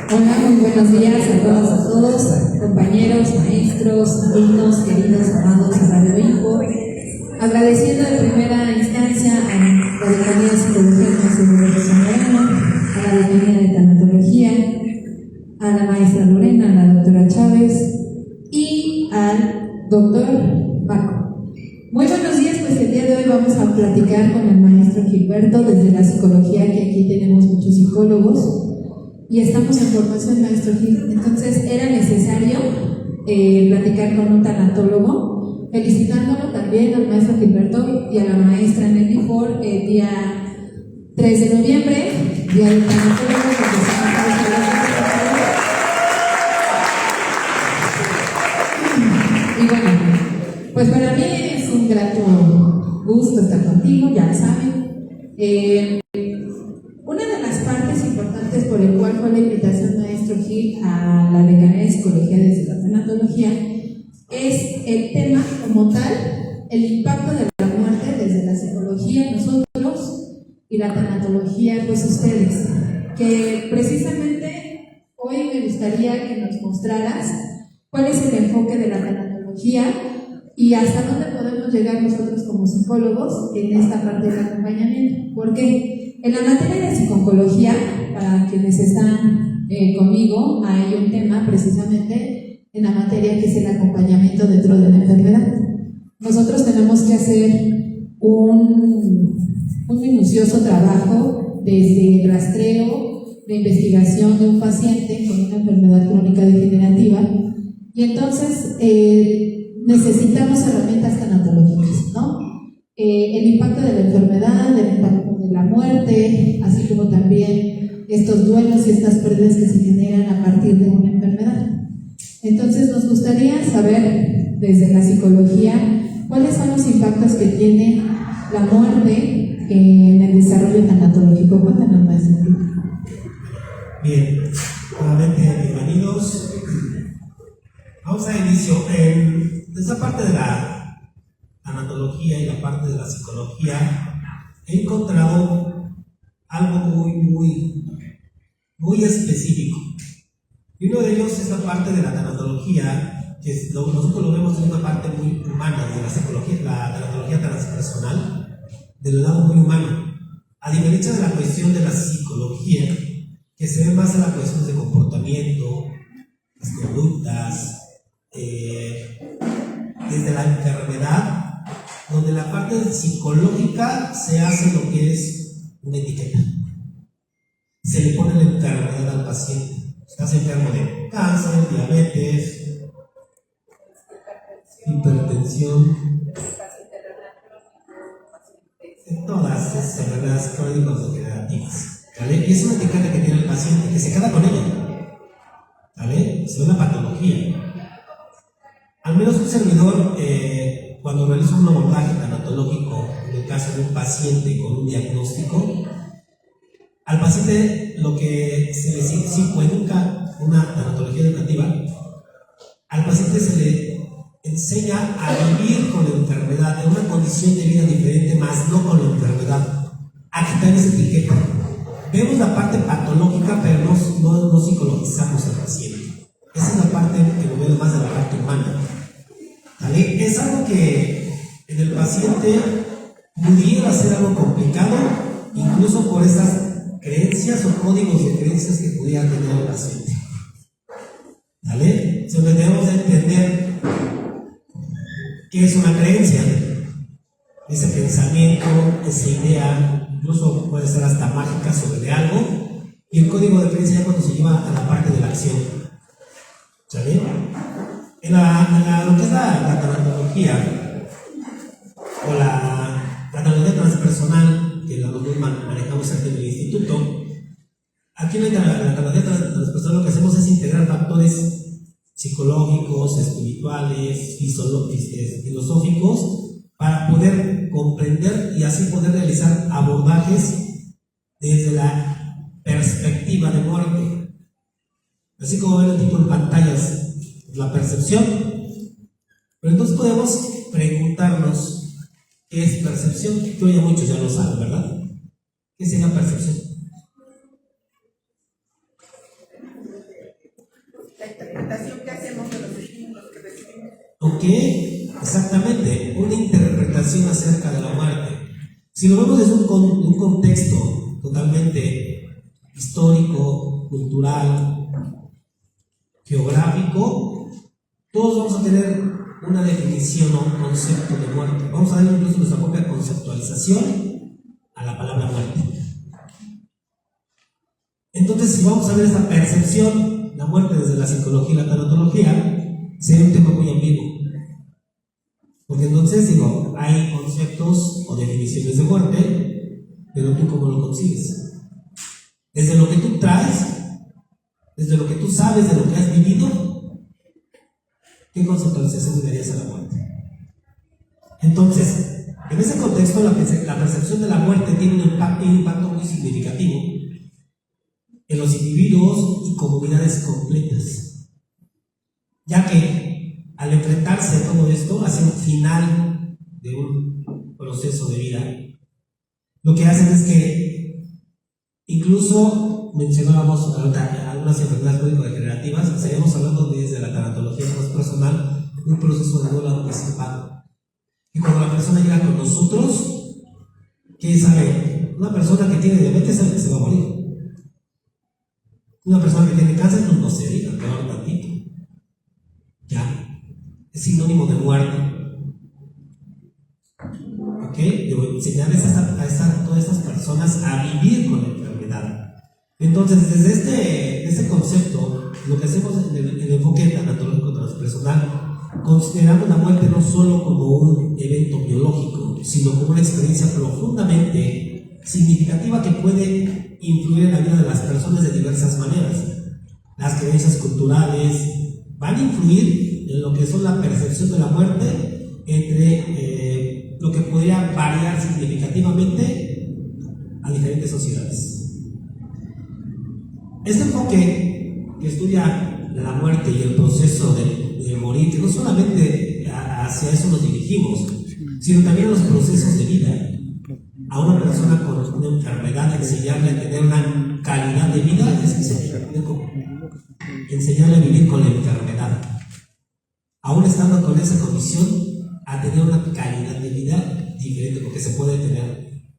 Hola, muy buenos días a todos, compañeros, maestros, alumnos, queridos, amados de Radio Info. Agradeciendo de primera instancia a la Decanía de Psicología de San Moreno, a la Decanía de Tanatología, a la maestra Lorena, a la doctora Chávez y al doctor Paco. Muy buenos días, pues el día de hoy vamos a platicar con el maestro Gilberto desde la psicología, que aquí tenemos muchos psicólogos y estamos en formación, maestro Gil. Entonces era necesario platicar con un tanatólogo, felicitándolo también al maestro Gilberto y a la maestra Nelly por el día 3 de noviembre, día del tanatólogo. Y bueno, pues para mí es un grato gusto estar contigo, ya saben. Una de las partes importantes por el cual fue la invitación, maestro Gil, a la Decanía de Psicología desde la Tanatología es el tema como tal, el impacto de la muerte desde la psicología, nosotros, y la tanatología, pues ustedes, que precisamente hoy me gustaría que nos mostraras cuál es el enfoque de la tanatología y hasta dónde podemos llegar nosotros como psicólogos en esta parte del acompañamiento. ¿Por qué? En la materia de psicología, para quienes están conmigo, hay un tema precisamente en la materia que es el acompañamiento dentro de la enfermedad. Nosotros tenemos que hacer un minucioso trabajo desde el rastreo, de investigación de un paciente con una enfermedad crónica degenerativa, y entonces necesitamos herramientas tanatológicas, ¿no? El impacto de la enfermedad, el impacto de la muerte, así como también estos duelos y estas pérdidas que se generan a partir de una enfermedad. Entonces nos gustaría saber desde la psicología cuáles son los impactos que tiene la muerte en el desarrollo tanatológico. Cuéntanos, maestro. Bien, nuevamente bienvenidos. Vamos a inicio. Esta parte de la tanatología y la parte de la psicología, he encontrado algo muy específico. Y uno de ellos es la parte de la tanatología, que nosotros lo vemos en una parte muy humana de la psicología, la tanatología transpersonal, del lado muy humano. A diferencia de la cuestión de la psicología, que se ve más en las cuestiones de comportamiento, las conductas, desde la enfermedad, donde la parte psicológica se hace lo que es una etiqueta. Se le pone la enfermedad al paciente. Estás enfermo de cáncer, diabetes, hipertensión, todas esas enfermedades crónicas degenerativas. ¿Vale? Y es una etiqueta que tiene el paciente, que se queda con ella. ¿Vale? Es una patología. Al menos un servidor, cuando realizo un abordaje tanatológico, en el caso de un paciente con un diagnóstico, al paciente lo que se le psicoeduca una tanatología educativa, al paciente se le enseña a vivir con la enfermedad en una condición de vida diferente, más no con la enfermedad, a quitar esa etiqueta. Vemos la parte patológica, pero no psicologizamos al paciente. Esa es la parte que lo veo más de la parte humana. ¿Vale? Es algo que en el paciente pudiera ser algo complicado, incluso por esas creencias o códigos de creencias que pudiera tener el paciente. ¿Vale? Entonces debemos de entender qué es una creencia, ese pensamiento, esa idea, incluso puede ser hasta mágica sobre algo, y el código de creencia ya cuando se lleva a la parte de la acción. ¿Vale? En lo que es la tanatología o la tanatología transpersonal, que la manejamos aquí en el instituto, aquí en la tanatología transpersonal lo que hacemos es integrar factores psicológicos, espirituales, filosóficos, para poder comprender y así poder realizar abordajes desde la perspectiva de muerte. Así como ven el título en pantallas, la percepción. Pero entonces podemos preguntarnos qué es percepción. Creo ya muchos ya lo saben, ¿verdad? ¿Qué es la percepción? de la muerte. Si lo vemos desde un contexto totalmente histórico, cultural, geográfico, todos vamos a tener una definición o un concepto de muerte. Vamos a dar incluso nuestra propia conceptualización a la palabra muerte. Entonces, si vamos a ver esta percepción, la muerte desde la psicología y la tanatología, sería un tema muy ambiguo. Porque entonces, digo, hay conceptos o definiciones de muerte, pero tú cómo lo concibes. Desde lo que tú traes, desde lo que tú sabes, de lo que has vivido, ¿qué conceptualización le darías a la muerte? Entonces, en ese contexto, la percepción de la muerte tiene un impacto muy significativo en los individuos y comunidades completas, ya que al enfrentarse a todo esto hacia un final de un proceso de vida, lo que hacen es que incluso mencionábamos algunas enfermedades crónico-degenerativas, estaríamos hablando desde la tanatología transpersonal de un proceso de duelo anticipado. Y cuando la persona llega con nosotros, ¿qué sabe? Una persona que tiene diabetes sabe que se va a morir. Una persona que tiene cáncer no se diga, peor tantito. Ya, es sinónimo de muerte. ¿Ok? Debo enseñarles a todas estas personas a vivir con la enfermedad. Entonces, desde este concepto, lo que hacemos en el enfoque tanatológico transpersonal, consideramos la muerte no solo como un evento biológico, sino como una experiencia profundamente significativa que puede influir en la vida de las personas de diversas maneras. Las creencias culturales van a influir en lo que son la percepción de la muerte entre lo que podría variar significativamente a diferentes sociedades. Este enfoque que estudia la muerte y el proceso de morir, que no solamente hacia eso nos dirigimos, sino también a los procesos de vida. A una persona con una enfermedad, enseñarle a tener una calidad de vida, enseñarle a vivir con la enfermedad. Aún estando con esa condición, a tener una calidad de vida diferente, porque se puede tener.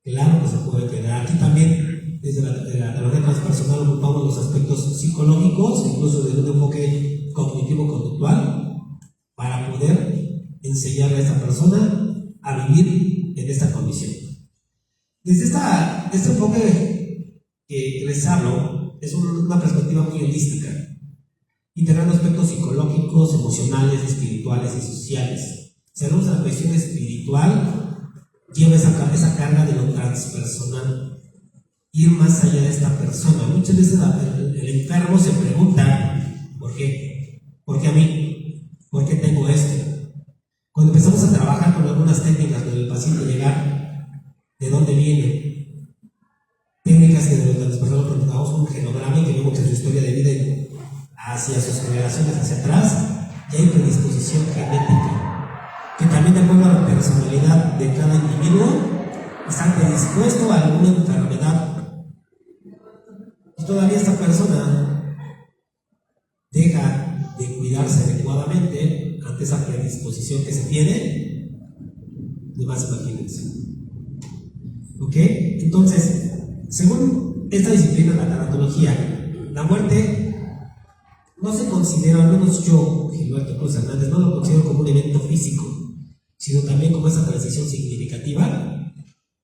Claro que se puede tener. Aquí también, desde la teoría transpersonal, ocupamos los aspectos psicológicos, incluso desde un enfoque cognitivo-conductual, para poder enseñarle a esta persona a vivir en esta condición. Desde este enfoque que les hablo, es una perspectiva muy holística, integrando aspectos psicológicos, emocionales, espirituales y sociales. Si hablamos de la cuestión espiritual, lleva esa carga de lo transpersonal, ir más allá de esta persona. Muchas veces el enfermo se pregunta, ¿por qué? ¿Por qué a mí? ¿Por qué tengo esto? Cuando empezamos a trabajar con algunas técnicas del paciente llegar, ¿de dónde viene? Técnicas que de las personas preguntamos un genograma y que vemos en su historia de vida hacia sus generaciones hacia atrás, ya hay predisposición genética, que también de acuerdo a la personalidad de cada individuo, está predispuesto a alguna enfermedad. Y todavía esta persona deja de cuidarse adecuadamente ante esa predisposición que se tiene, de más imagínense. ¿Ok? Entonces, según esta disciplina, la tanatología, la muerte no se considera, al menos yo, Gilberto Cruz Hernández, no lo considero como un evento físico, sino también como esa transición significativa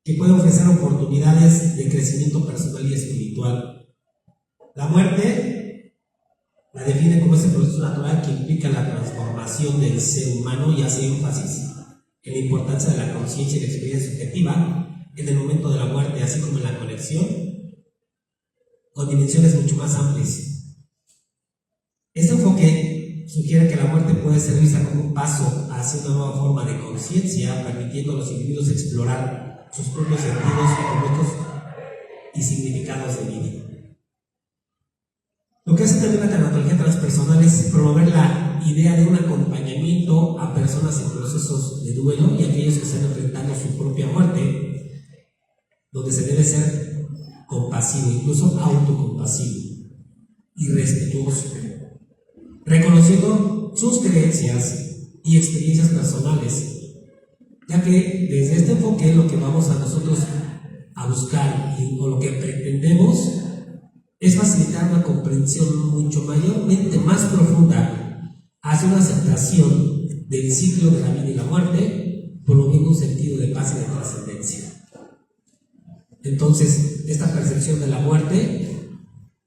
que puede ofrecer oportunidades de crecimiento personal y espiritual. La muerte la define como ese proceso natural que implica la transformación del ser humano y hace énfasis en la importancia de la conciencia y la experiencia subjetiva en el momento de la muerte, así como en la conexión con dimensiones mucho más amplias. Este enfoque sugiere que la muerte puede servirse como un paso hacia una nueva forma de conciencia, permitiendo a los individuos explorar sus propios sentidos, propósitos y significados de vida. Lo que hace también la tanatología transpersonal es promover la idea de un acompañamiento a personas en procesos de duelo y a aquellos que están enfrentando su propia muerte, donde se debe ser compasivo, incluso autocompasivo y respetuoso, reconociendo sus creencias y experiencias personales, ya que desde este enfoque lo que vamos a nosotros a buscar o lo que pretendemos es facilitar una comprensión mucho mayormente más profunda hacia una aceptación del ciclo de la vida y la muerte, promoviendo un sentido de paz y de trascendencia. Entonces, esta percepción de la muerte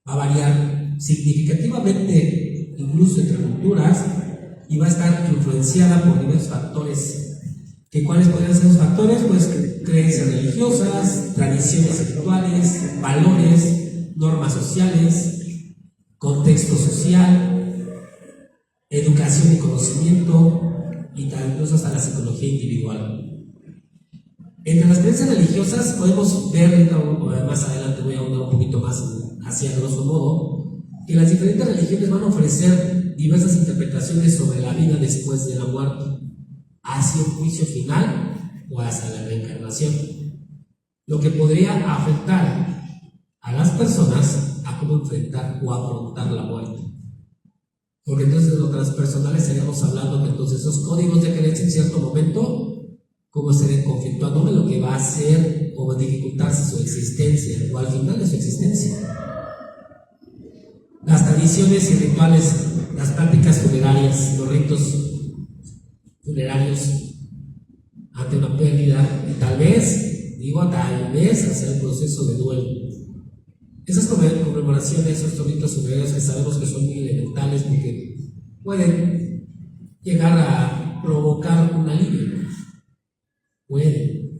va a variar significativamente incluso entre culturas y va a estar influenciada por diversos factores. ¿Cuáles podrían ser los factores? Pues creencias religiosas, tradiciones espirituales, valores, normas sociales, contexto social, educación y conocimiento, y incluso hasta la psicología individual. Entre las creencias religiosas podemos ver, más adelante voy a ahondar un poquito más hacia grosso modo, que las diferentes religiones van a ofrecer diversas interpretaciones sobre la vida después de la muerte, hacia un juicio final o hacia la reencarnación, lo que podría afectar a las personas a cómo enfrentar o afrontar la muerte. Porque entonces de lo transpersonal estaríamos hablando que entonces esos códigos de creencia en cierto momento, cómo estarían conflictuándome lo que va a hacer o va a dificultarse su existencia o al final de su existencia. Las tradiciones y rituales, las prácticas funerarias, los ritos funerarios ante una pérdida y tal vez hacer un proceso de duelo. Esas conmemoraciones, esos ritos funerarios que sabemos que son muy elementales porque pueden llegar a provocar un alivio. Pueden.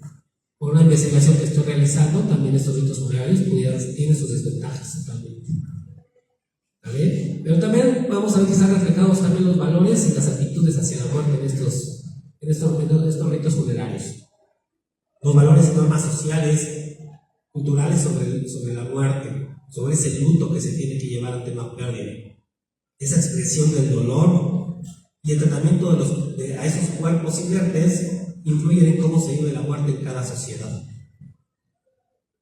Por una investigación que estoy realizando, también estos ritos funerarios tienen sus desventajas totalmente. ¿Vale? Pero también vamos a ver que están reflejados también los valores y las actitudes hacia la muerte en estos ritos funerarios. Los valores y normas sociales, culturales sobre la muerte, sobre ese luto que se tiene que llevar ante una pérdida, esa expresión del dolor y el tratamiento a esos cuerpos inertes influyen en cómo se vive la muerte en cada sociedad.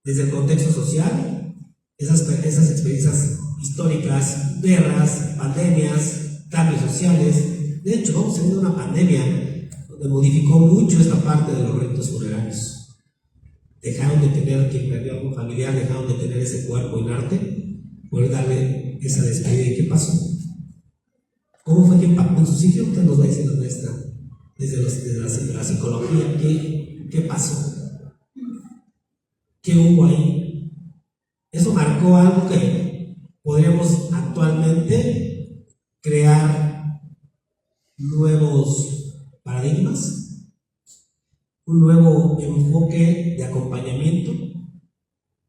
Desde el contexto social, esas experiencias históricas, guerras, pandemias, cambios sociales. De hecho, vamos teniendo una pandemia donde modificó mucho esta parte de los ritos funerarios. Dejaron de tener, quien perdió a algún familiar, dejaron de tener ese cuerpo inerte, poder darle esa despedida. ¿Y qué pasó? ¿Cómo fue que impactó en su sitio? Usted nos va diciendo desde la psicología, ¿qué pasó? ¿Qué hubo ahí? Eso marcó algo que podríamos actualmente crear nuevos paradigmas, un nuevo enfoque de acompañamiento,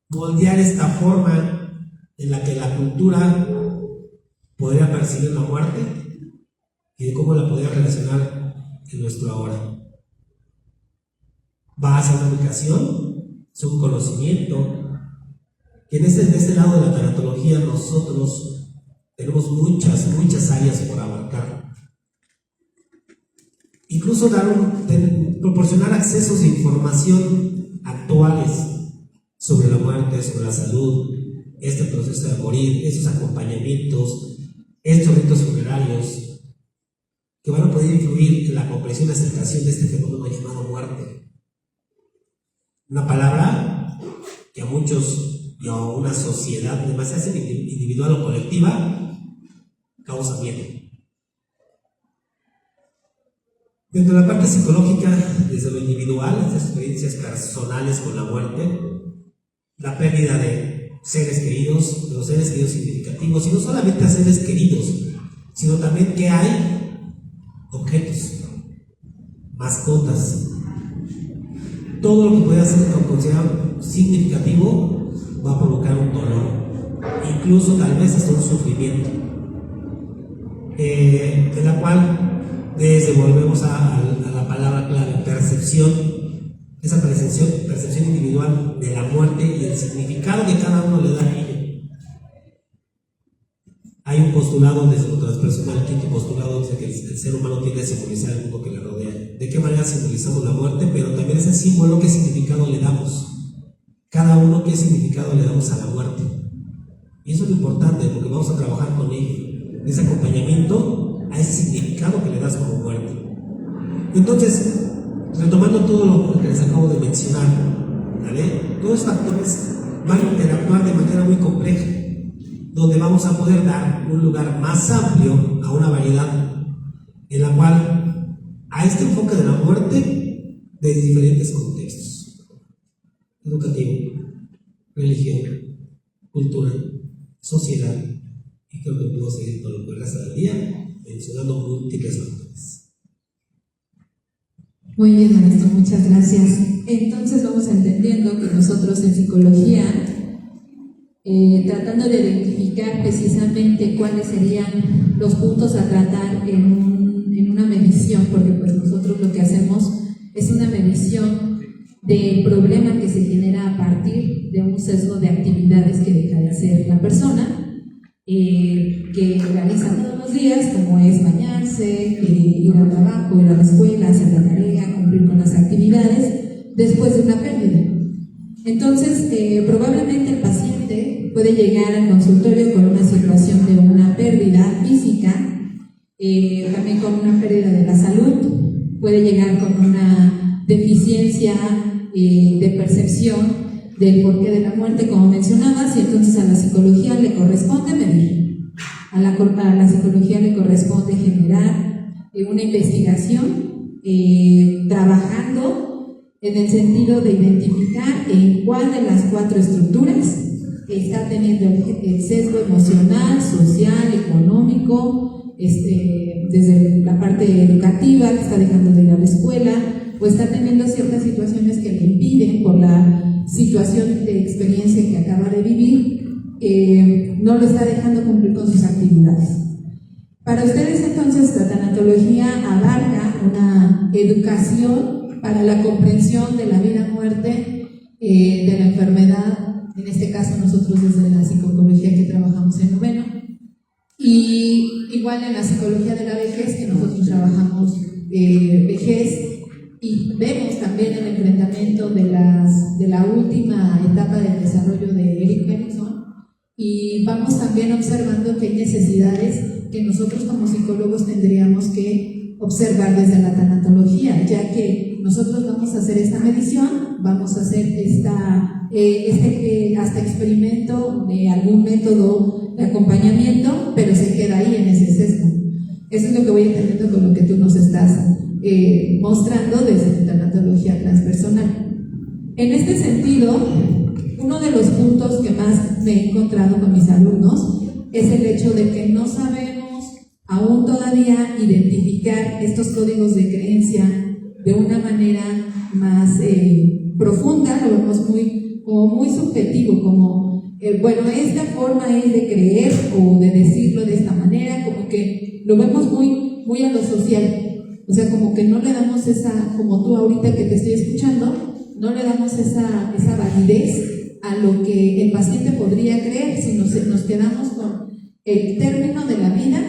moldear esta forma en la que la cultura podría percibir la muerte y de cómo la podría relacionar en nuestro ahora. Va a ser una educación, es un conocimiento, que en este lado de la tanatología nosotros tenemos muchas áreas por abarcar. Incluso proporcionar accesos de información actuales sobre la muerte, sobre la salud, este proceso de morir, esos acompañamientos, estos ritos funerarios, que van a poder influir en la comprensión y aceptación de este fenómeno llamado muerte. Una palabra que a muchos y a una sociedad, demasiado individual o colectiva, causa miedo. Dentro de la parte psicológica, desde lo individual, estas experiencias personales con la muerte, la pérdida de seres queridos, de los seres queridos significativos, y no solamente a seres queridos, sino también que hay objetos, mascotas, todo lo que pueda ser considerado significativo va a provocar un dolor, incluso tal vez hasta un sufrimiento, de la cual volvemos a la palabra clave, percepción, esa percepción individual de la muerte y el significado que cada uno le da a ello. Hay un postulado desde lo transpersonal, el quinto postulado dice que el ser humano tiende a simbolizar el mundo que le rodea. ¿De qué manera simbolizamos la muerte? Pero también ese símbolo, ¿qué significado le damos? Cada uno, ¿qué significado le damos a la muerte? Y eso es lo importante, porque vamos a trabajar con ello, ese acompañamiento a ese significado que le das como muerte. Entonces, retomando todo lo que les acabo de mencionar, ¿vale? Todos los factores van a interactuar de manera muy compleja, donde vamos a poder dar un lugar más amplio a una variedad en la cual a este enfoque de la muerte de diferentes contextos: educativo, religión, cultura, sociedad, y creo que puedo seguir todo el resto del día mencionando múltiples factores. Muy bien, maestro, muchas gracias. Entonces vamos entendiendo que nosotros en psicología, tratando de identificar precisamente cuáles serían los puntos a tratar en una medición, porque pues nosotros lo que hacemos es una medición del problema que se genera a partir de un sesgo de actividades que deja de hacer la persona, que realiza todos los días, como es bañarse, ir al trabajo, ir a la escuela, hacer la tarea, cumplir con las actividades, después de una pérdida. Entonces, probablemente el paciente puede llegar al consultorio con una situación de una pérdida física, también con una pérdida de la salud, puede llegar con una deficiencia de percepción del porqué de la muerte, como mencionabas, y entonces a la psicología le corresponde medir. A la psicología le corresponde generar una investigación trabajando en el sentido de identificar en cuál de las 4 estructuras está teniendo el sesgo emocional, social, económico, desde la parte educativa, que está dejando de ir a la escuela, o está teniendo ciertas situaciones que le impiden por la situación de experiencia que acaba de vivir, no lo está dejando cumplir con sus actividades. Para ustedes entonces la tanatología abarca una educación para la comprensión de la vida-muerte, de la enfermedad, en este caso nosotros desde la psicología que trabajamos en noveno, y igual en la psicología de la vejez, que nosotros trabajamos vejez, y vemos también el enfrentamiento de la última etapa del desarrollo de Erik Erikson, y vamos también observando que hay necesidades que nosotros como psicólogos tendríamos que observar desde la tanatología, ya que nosotros vamos a hacer esta medición, vamos a hacer hasta experimento de algún método de acompañamiento, pero se queda ahí en ese sesgo. Eso es lo que voy entendiendo con lo que tú nos estás mostrando desde tu tanatología transpersonal. En este sentido, uno de los puntos que más me he encontrado con mis alumnos es el hecho de que no sabemos aún todavía identificar estos códigos de creencia de una manera más profunda. Lo vemos como muy subjetivo, como bueno, esta forma es de creer o de decirlo de esta manera, como que lo vemos muy a lo social. O sea, como que no le damos esa, como tú ahorita que te estoy escuchando, no le damos esa validez a lo que el paciente podría creer, sino nos quedamos con el término de la vida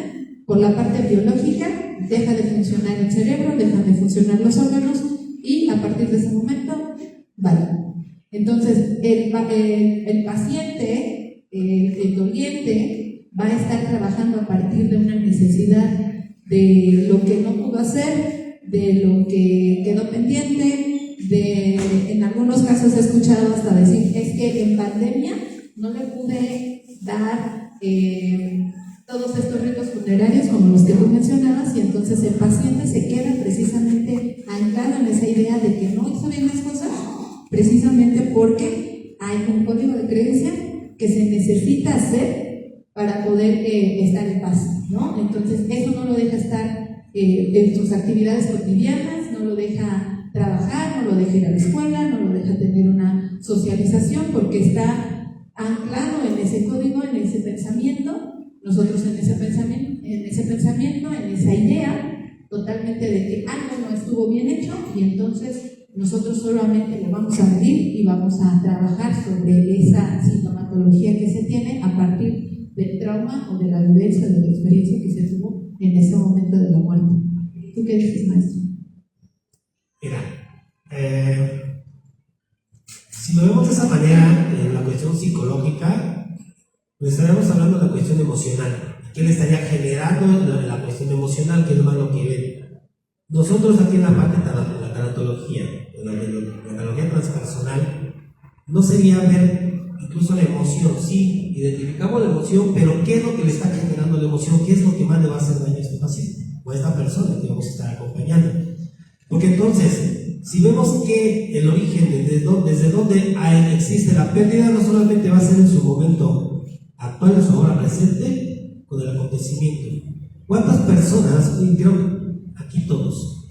por la parte biológica, deja de funcionar el cerebro, dejan de funcionar los órganos y a partir de ese momento, vale. Entonces, el paciente, el doliente, va a estar trabajando a partir de una necesidad de lo que no pudo hacer, de lo que quedó pendiente, en algunos casos he escuchado hasta decir, es que en pandemia no le pude dar todos estos ritos funerarios como los que tú mencionabas, y entonces el paciente se queda precisamente anclado en esa idea de que no hizo bien las cosas, precisamente porque hay un código de creencia que se necesita hacer para poder estar en paz, ¿no? Entonces eso no lo deja estar en sus actividades cotidianas, no lo deja trabajar, no lo deja ir a la escuela, no lo deja tener una socialización, porque está anclado en ese código, en ese pensamiento, nosotros en ese pensamiento, en esa idea totalmente de que algo no estuvo bien hecho, y entonces nosotros solamente lo vamos a medir y vamos a trabajar sobre esa sintomatología que se tiene a partir del trauma o de la vivencia, de la experiencia que se tuvo en ese momento de la muerte. ¿Tú qué dices, maestro? Mira, si lo vemos de esa manera en la cuestión psicológica, pues estaríamos hablando de la cuestión emocional. ¿Qué le estaría generando la cuestión emocional? Que es más lo que ven. Nosotros aquí en la parte de la tanatología, la analogía transpersonal, no sería ver incluso la emoción. Sí, identificamos la emoción, pero ¿qué es lo que le está generando la emoción? ¿Qué es lo que más le va a hacer daño a este paciente o a esta persona que vamos a estar acompañando? Porque entonces, si vemos que el origen, desde donde existe la pérdida, no solamente va a ser en su momento actual, en su hora presente, con el acontecimiento. ¿Cuántas personas, y creo aquí todos,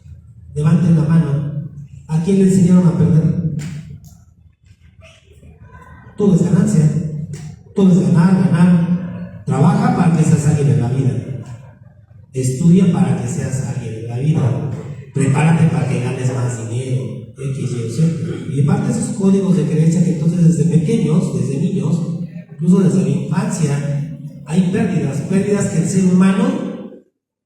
levanten la mano, a quién le enseñaron a perder? Todo es ganancia, todo es ganar. Trabaja para que seas alguien en la vida, estudia para que seas alguien en la vida, prepárate para que ganes más dinero, X, Y, Z. Y aparte esos códigos de creencia que entonces desde pequeños, desde niños, incluso desde la infancia, hay pérdidas que el ser humano,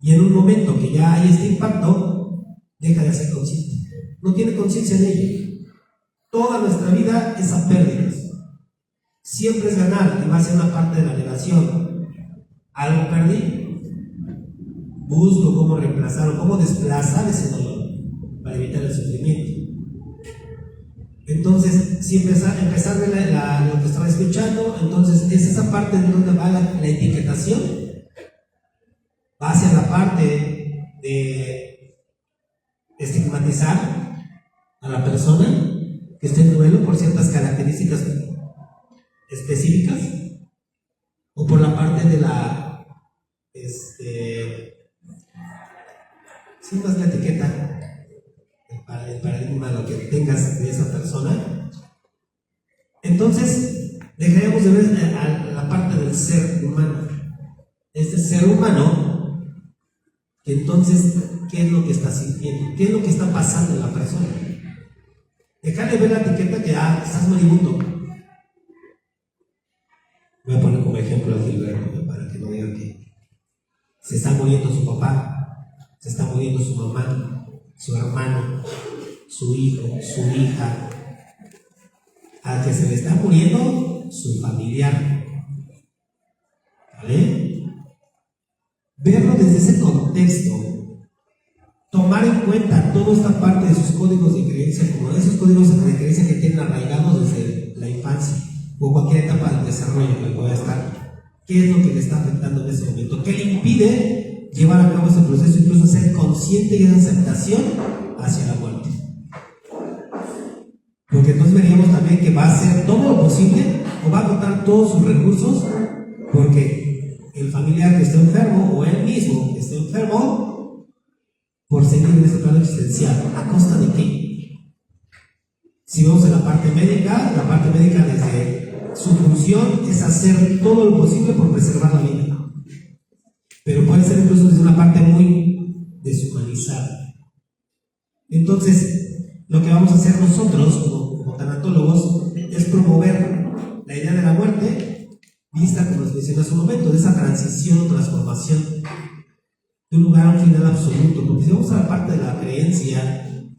y en un momento que ya hay este impacto, deja de ser consciente, no tiene conciencia de ello. Toda nuestra vida es a pérdidas. Siempre es ganar, y va a ser una parte de la negación. Algo perdí, busco cómo reemplazarlo, cómo desplazar ese dolor para evitar el sufrimiento. Entonces, si empezar de lo que estaba escuchando, entonces es esa parte en donde va la etiquetación, va hacia la parte de estigmatizar a la persona que esté en duelo por ciertas características específicas, o por la parte de la sí, más la etiqueta, el paradigma, lo que tengas de esa persona. Entonces dejaremos de ver a la parte del ser humano, este ser humano, que entonces ¿qué es lo que está sintiendo? ¿Qué es lo que está pasando en la persona? Dejar de ver la etiqueta que estás moribundo. Voy a poner como ejemplo a Gilberto para que no digan que se está muriendo su papá, se está muriendo su mamá, su hermano, su hijo, su hija. Al que se le está muriendo su familiar. ¿Vale? Verlo desde ese contexto, tomar en cuenta toda esta parte de sus códigos de creencia, como esos códigos de creencia que tienen arraigados desde la infancia o cualquier etapa del desarrollo que pueda estar. ¿Qué es lo que le está afectando en ese momento? ¿Qué le impide llevar a cabo ese proceso, incluso ser consciente y esa aceptación hacia la muerte? Porque entonces veríamos también que va a hacer todo lo posible o va a agotar todos sus recursos porque el familiar que esté enfermo o él mismo que esté enfermo, por seguir en ese plano existencial, ¿a costa de qué? Si vamos a la parte médica desde su función es hacer todo lo posible por preservar la vida, pero puede ser incluso desde una parte muy deshumanizada. Entonces, lo que vamos a hacer nosotros como tanatólogos es promover la idea de la muerte vista, como les mencioné hace un momento, de esa transición o transformación de un lugar a un final absoluto. Porque si vamos a la parte de la creencia,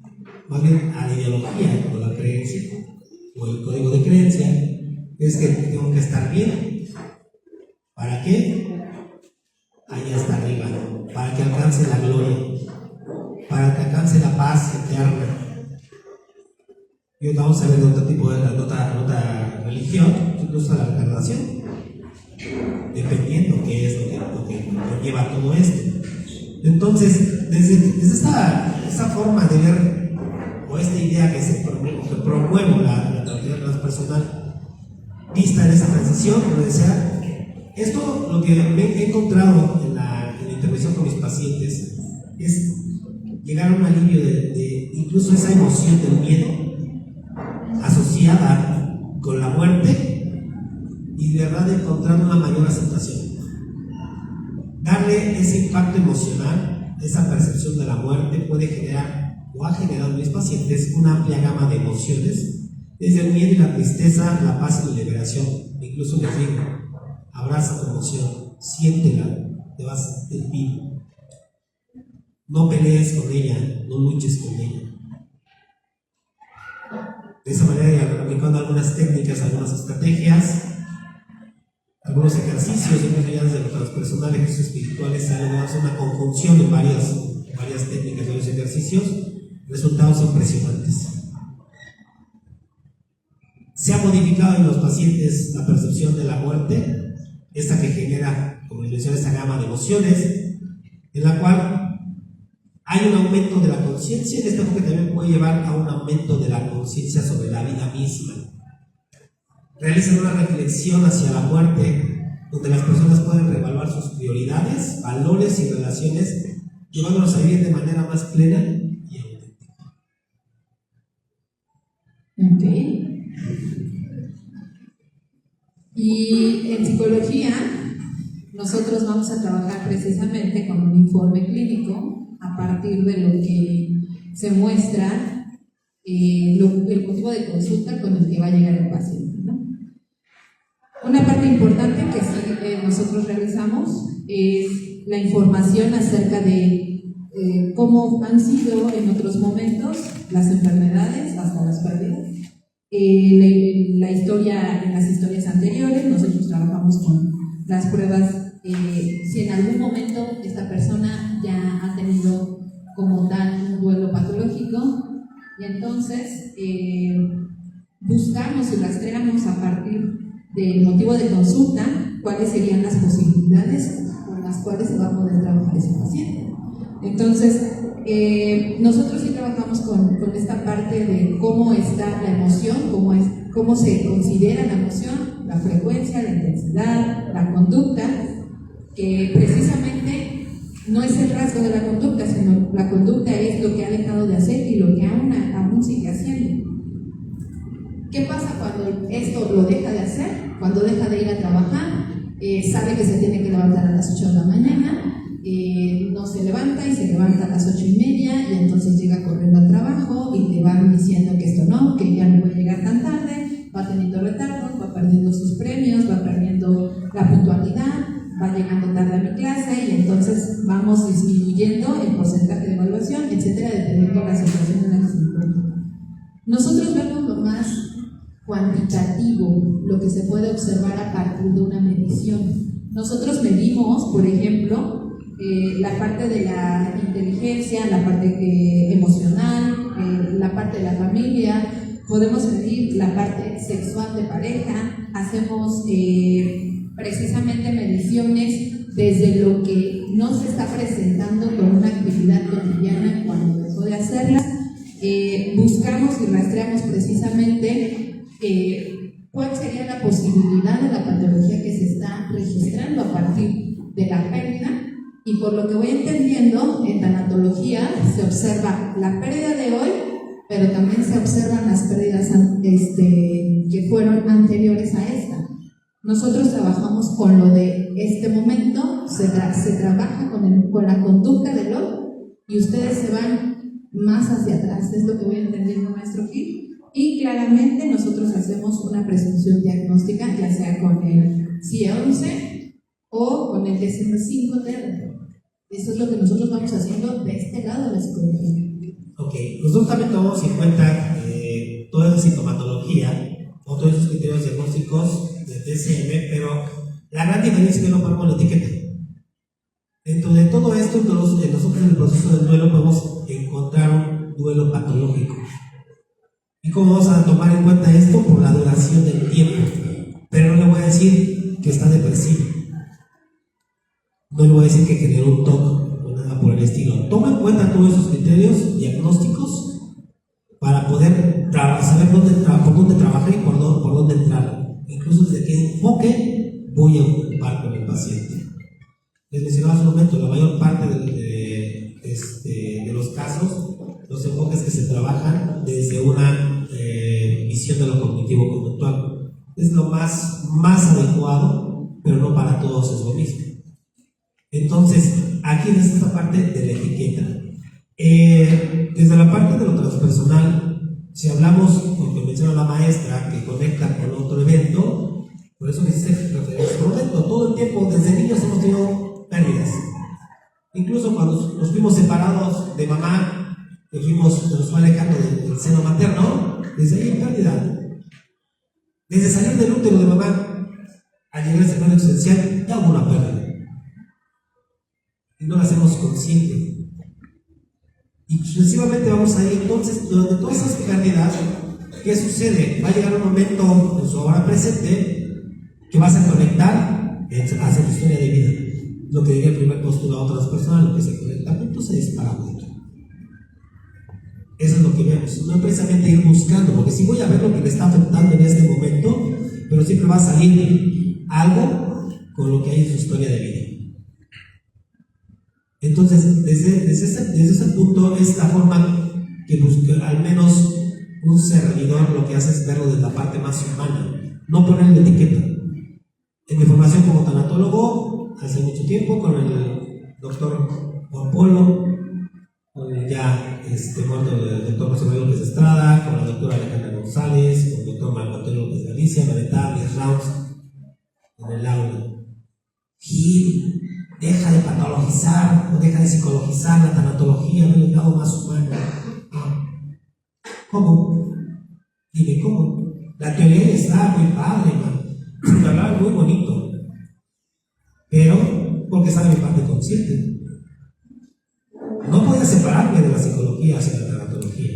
más bien a la ideología o la creencia o el código de creencia, es que tengo que estar bien. ¿Para qué? Allá está arriba, para que alcance la gloria, para que alcance la paz eterna. Y hoy vamos a ver otro tipo de otra religión, incluso la reencarnación, dependiendo qué es lo que lleva todo esto. Entonces, desde esta forma de ver, o esta idea que promuevo la tranquilidad transpersonal, vista en esa transición, como decía, esto lo que me he encontrado en la intervención con mis pacientes es llegar a un alivio de incluso esa emoción del miedo asociada con la muerte y de verdad encontrar una mayor aceptación. Darle ese impacto emocional, esa percepción de la muerte puede generar o ha generado en mis pacientes una amplia gama de emociones, desde el miedo y la tristeza, la paz y la liberación. Incluso les digo, abraza tu emoción, siéntela, te vas a sentir vivo. No pelees con ella, no luches con ella. De esa manera, aplicando algunas técnicas, algunas estrategias, algunos ejercicios, desde lo transpersonal, ejercicios espirituales, hace una conjunción de varias técnicas, varios ejercicios, resultados impresionantes. Se ha modificado en los pacientes la percepción de la muerte, esta que genera, como les mencioné, esta gama de emociones, en la cual hay un aumento de la conciencia. Este enfoque también puede llevar a un aumento de la conciencia sobre la vida misma. Realizan una reflexión hacia la muerte, donde las personas pueden reevaluar sus prioridades, valores y relaciones, llevándolos a vivir de manera más plena y auténtica. Ok. Y en psicología, nosotros vamos a trabajar precisamente con un informe clínico a partir de lo que se muestra el motivo de consulta con el que va a llegar el paciente, ¿no? Una parte importante que sí nosotros realizamos es la información acerca de cómo han sido en otros momentos las enfermedades hasta las pérdidas. La historia, en las historias anteriores, nosotros trabajamos con las pruebas, si en algún momento esta persona ya ha tenido como tal un duelo patológico, y entonces buscamos y rastreamos a partir del motivo de consulta cuáles serían las posibilidades con las cuales se va a poder trabajar ese paciente. Entonces, nosotros sí trabajamos con esta parte de cómo está la emoción, cómo se considera la emoción, la frecuencia, la intensidad, la conducta, que precisamente no es el rasgo de la conducta, sino la conducta es lo que ha dejado de hacer y lo que aún sigue haciendo. ¿Qué pasa cuando esto lo deja de hacer? Cuando deja de ir a trabajar, sabe que se tiene que levantar a las 8 de la mañana, no se levanta y se levanta a las 8:30 y entonces llega corriendo al trabajo y te van diciendo que esto no, que ya no puede llegar tan tarde, va teniendo retardos, va perdiendo sus premios, va perdiendo la puntualidad, va llegando tarde a mi clase y entonces vamos disminuyendo el porcentaje de evaluación, etcétera, dependiendo de la situación en la que se encuentra. Nosotros vemos lo más cuantitativo, lo que se puede observar a partir de una medición. Nosotros medimos, por ejemplo, la parte de la inteligencia, la parte emocional, la parte de la familia, podemos medir la parte sexual de pareja, hacemos precisamente mediciones desde lo que no se está presentando con una actividad cotidiana cuando dejó de hacerla. Buscamos y rastreamos precisamente cuál sería la posibilidad de la patología que se está registrando a partir de la pérdida. Y por lo que voy entendiendo, en tanatología se observa la pérdida de hoy, pero también se observan las pérdidas que fueron anteriores a esta. Nosotros trabajamos con lo de este momento, se trabaja con la conducta del hoy, y ustedes se van más hacia atrás, es lo que voy entendiendo, maestro Gil. Y claramente nosotros hacemos una presunción diagnóstica, ya sea con el CIE-11 o con el DSM-5-TR. Eso es lo que nosotros vamos haciendo de este lado de la psicología. Ok, nosotros también tomamos en cuenta toda esa sintomatología o todos esos criterios diagnósticos del DSM, pero la gran diferencia es que no ponemos la etiqueta. Dentro de todo esto, nosotros en el proceso del duelo podemos encontrar un duelo patológico. ¿Y cómo vamos a tomar en cuenta esto? Por la duración del tiempo. Pero no le voy a decir que está depresivo. No le voy a decir que generó un TOC o nada por el estilo. Toma en cuenta todos esos criterios diagnósticos para poder saber por dónde trabajar y por dónde entrar. Incluso desde qué enfoque voy a ocupar con el paciente. Les mencionaba hace un momento, la mayor parte de los casos, los enfoques que se trabajan desde una visión de lo cognitivo-conductual. Es lo más adecuado, pero no para todos es lo mismo. Entonces, aquí en esta parte de la etiqueta, desde la parte de lo transpersonal, si hablamos, como menciona la maestra, que conecta con otro evento, por eso me hice referencia por momento, todo el tiempo, desde niños hemos tenido pérdidas. Incluso cuando nos fuimos separados de mamá, se nos fue alejando del seno materno, desde ahí hay pérdida. Desde salir del útero de mamá a llegar al seno existencial, ya hubo una pérdida. Y no la hacemos consciente. ¿Y sucesivamente vamos a ir. Entonces, durante todas esas pérdidas, ¿qué sucede? Va a llegar un momento en su hora presente que vas a conectar hacia tu historia de vida. Lo que diría el primer postulado a otras personas, lo que se conecta junto se dispara junto. Eso es lo que vemos, no precisamente ir buscando, porque si voy a ver lo que me está afectando en este momento, pero siempre va a salir algo con lo que hay en su historia de vida. Entonces, desde ese punto es la forma que busca, al menos un servidor lo que hace es verlo desde la parte más humana, no ponerle etiqueta. En mi formación como tanatólogo, hace mucho tiempo, con el doctor Juan Polo, con el ya muerto el doctor José María López Estrada, con la doctora Alejandra González, con el doctor Marco Antonio López Galicia, Medetables, Rounds, en el aula. Gil, deja de patologizar o deja de psicologizar la tanatología del lado más humano. ¿Cómo? Dime, ¿cómo? La teoría está muy padre, man. La verdad, muy bonito. Pero, porque sabe mi parte consciente. No podía separarme de la psicología hacia la tanatología.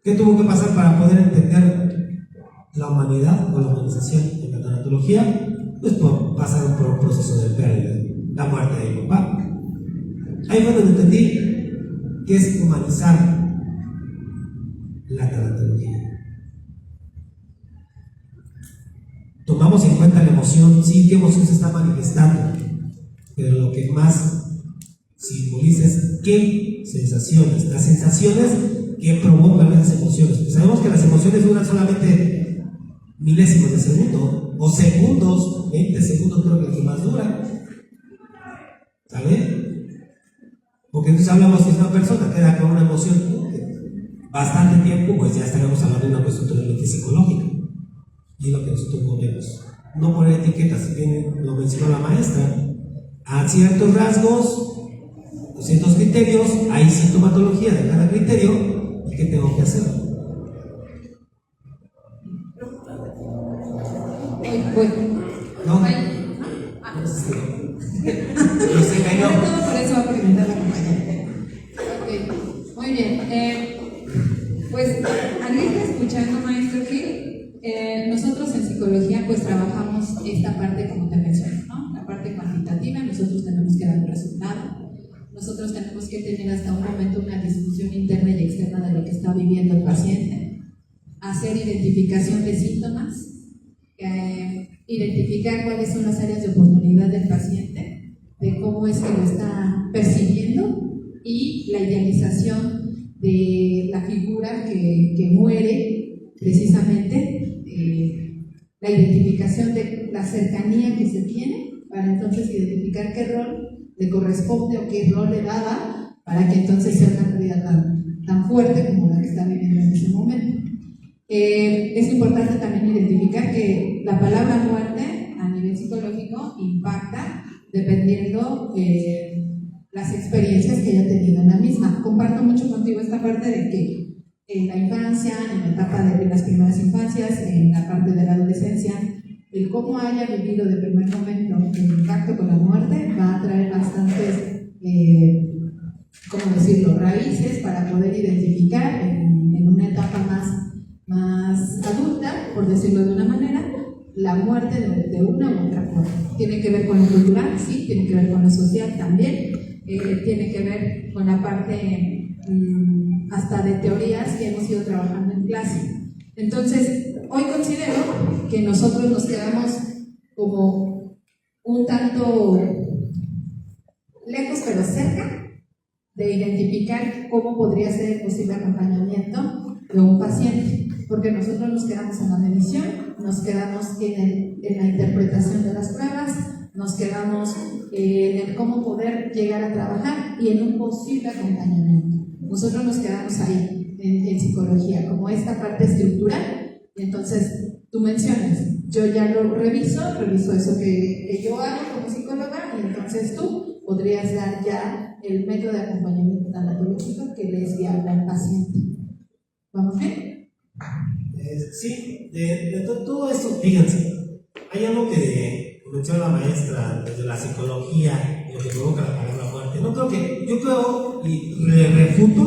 ¿Qué tuvo que pasar para poder entender la humanidad o la humanización de la tanatología? Pues por pasar por un proceso de pérdida, la muerte de mi papá. Ahí fue donde entendí que es humanizar la tanatología. Tomamos en cuenta la emoción, sí, qué emoción se está manifestando, pero lo que más simboliza es qué sensaciones, las sensaciones que provocan esas emociones. Pues sabemos que las emociones duran solamente milésimos de segundo o segundos, 20 segundos creo que es lo que más dura, ¿sabe? Porque entonces hablamos que una persona queda con una emoción bastante tiempo, pues ya estaríamos hablando de una cuestión totalmente psicológica. Y es lo que nosotros no vemos. No poner etiquetas, bien lo mencionó la maestra. A ciertos rasgos, ciertos criterios, hay sintomatología de cada criterio. ¿Y qué tengo que hacer? No. No se cayó. Por eso va a preguntar la compañera. Ok, muy bien. Pues al ir escuchando, maestro Gil, nosotros en psicología pues trabajamos esta parte como te mencioné, ¿no? La parte cuantitativa, nosotros tenemos que dar un resultado, nosotros tenemos que tener hasta un momento una discusión interna y externa de lo que está viviendo el paciente, hacer identificación de síntomas, identificar cuáles son las áreas de oportunidad del paciente, de cómo es que lo está percibiendo y la idealización de la figura que muere precisamente. La identificación de la cercanía que se tiene para entonces identificar qué rol le corresponde o qué rol le daba para que entonces sea una pérdida tan fuerte como la que está viviendo en ese momento. Es importante también identificar que la palabra muerte a nivel psicológico impacta dependiendo las experiencias que haya tenido en la misma. Comparto mucho contigo esta parte de que en la infancia, en la etapa de las primeras infancias, en la parte de la adolescencia, el cómo haya vivido de primer momento el impacto con la muerte va a traer bastantes, ¿cómo decirlo?, raíces para poder identificar en una etapa más adulta, por decirlo de una manera, la muerte de una u otra forma. Tiene que ver con lo cultural, sí, tiene que ver con lo social también, tiene que ver con la parte hasta de teorías que hemos ido trabajando en clase. Entonces, hoy considero que nosotros nos quedamos como un tanto lejos pero cerca de identificar cómo podría ser el posible acompañamiento de un paciente, porque nosotros nos quedamos en la medición, nos quedamos en la interpretación de las pruebas, nos quedamos en el cómo poder llegar a trabajar y en un posible acompañamiento. Nosotros nos quedamos ahí en psicología, como esta parte estructural. Y entonces tú mencionas, yo ya lo reviso eso que yo hago como psicóloga, y entonces tú podrías dar ya el método de acompañamiento tanatológico que le es viable al paciente. ¿Vamos bien? Sí, de todo esto, fíjense, hay algo que menciona la maestra desde la psicología, lo que provoca la palabra muerte. muerte. No creo que, yo creo y refuto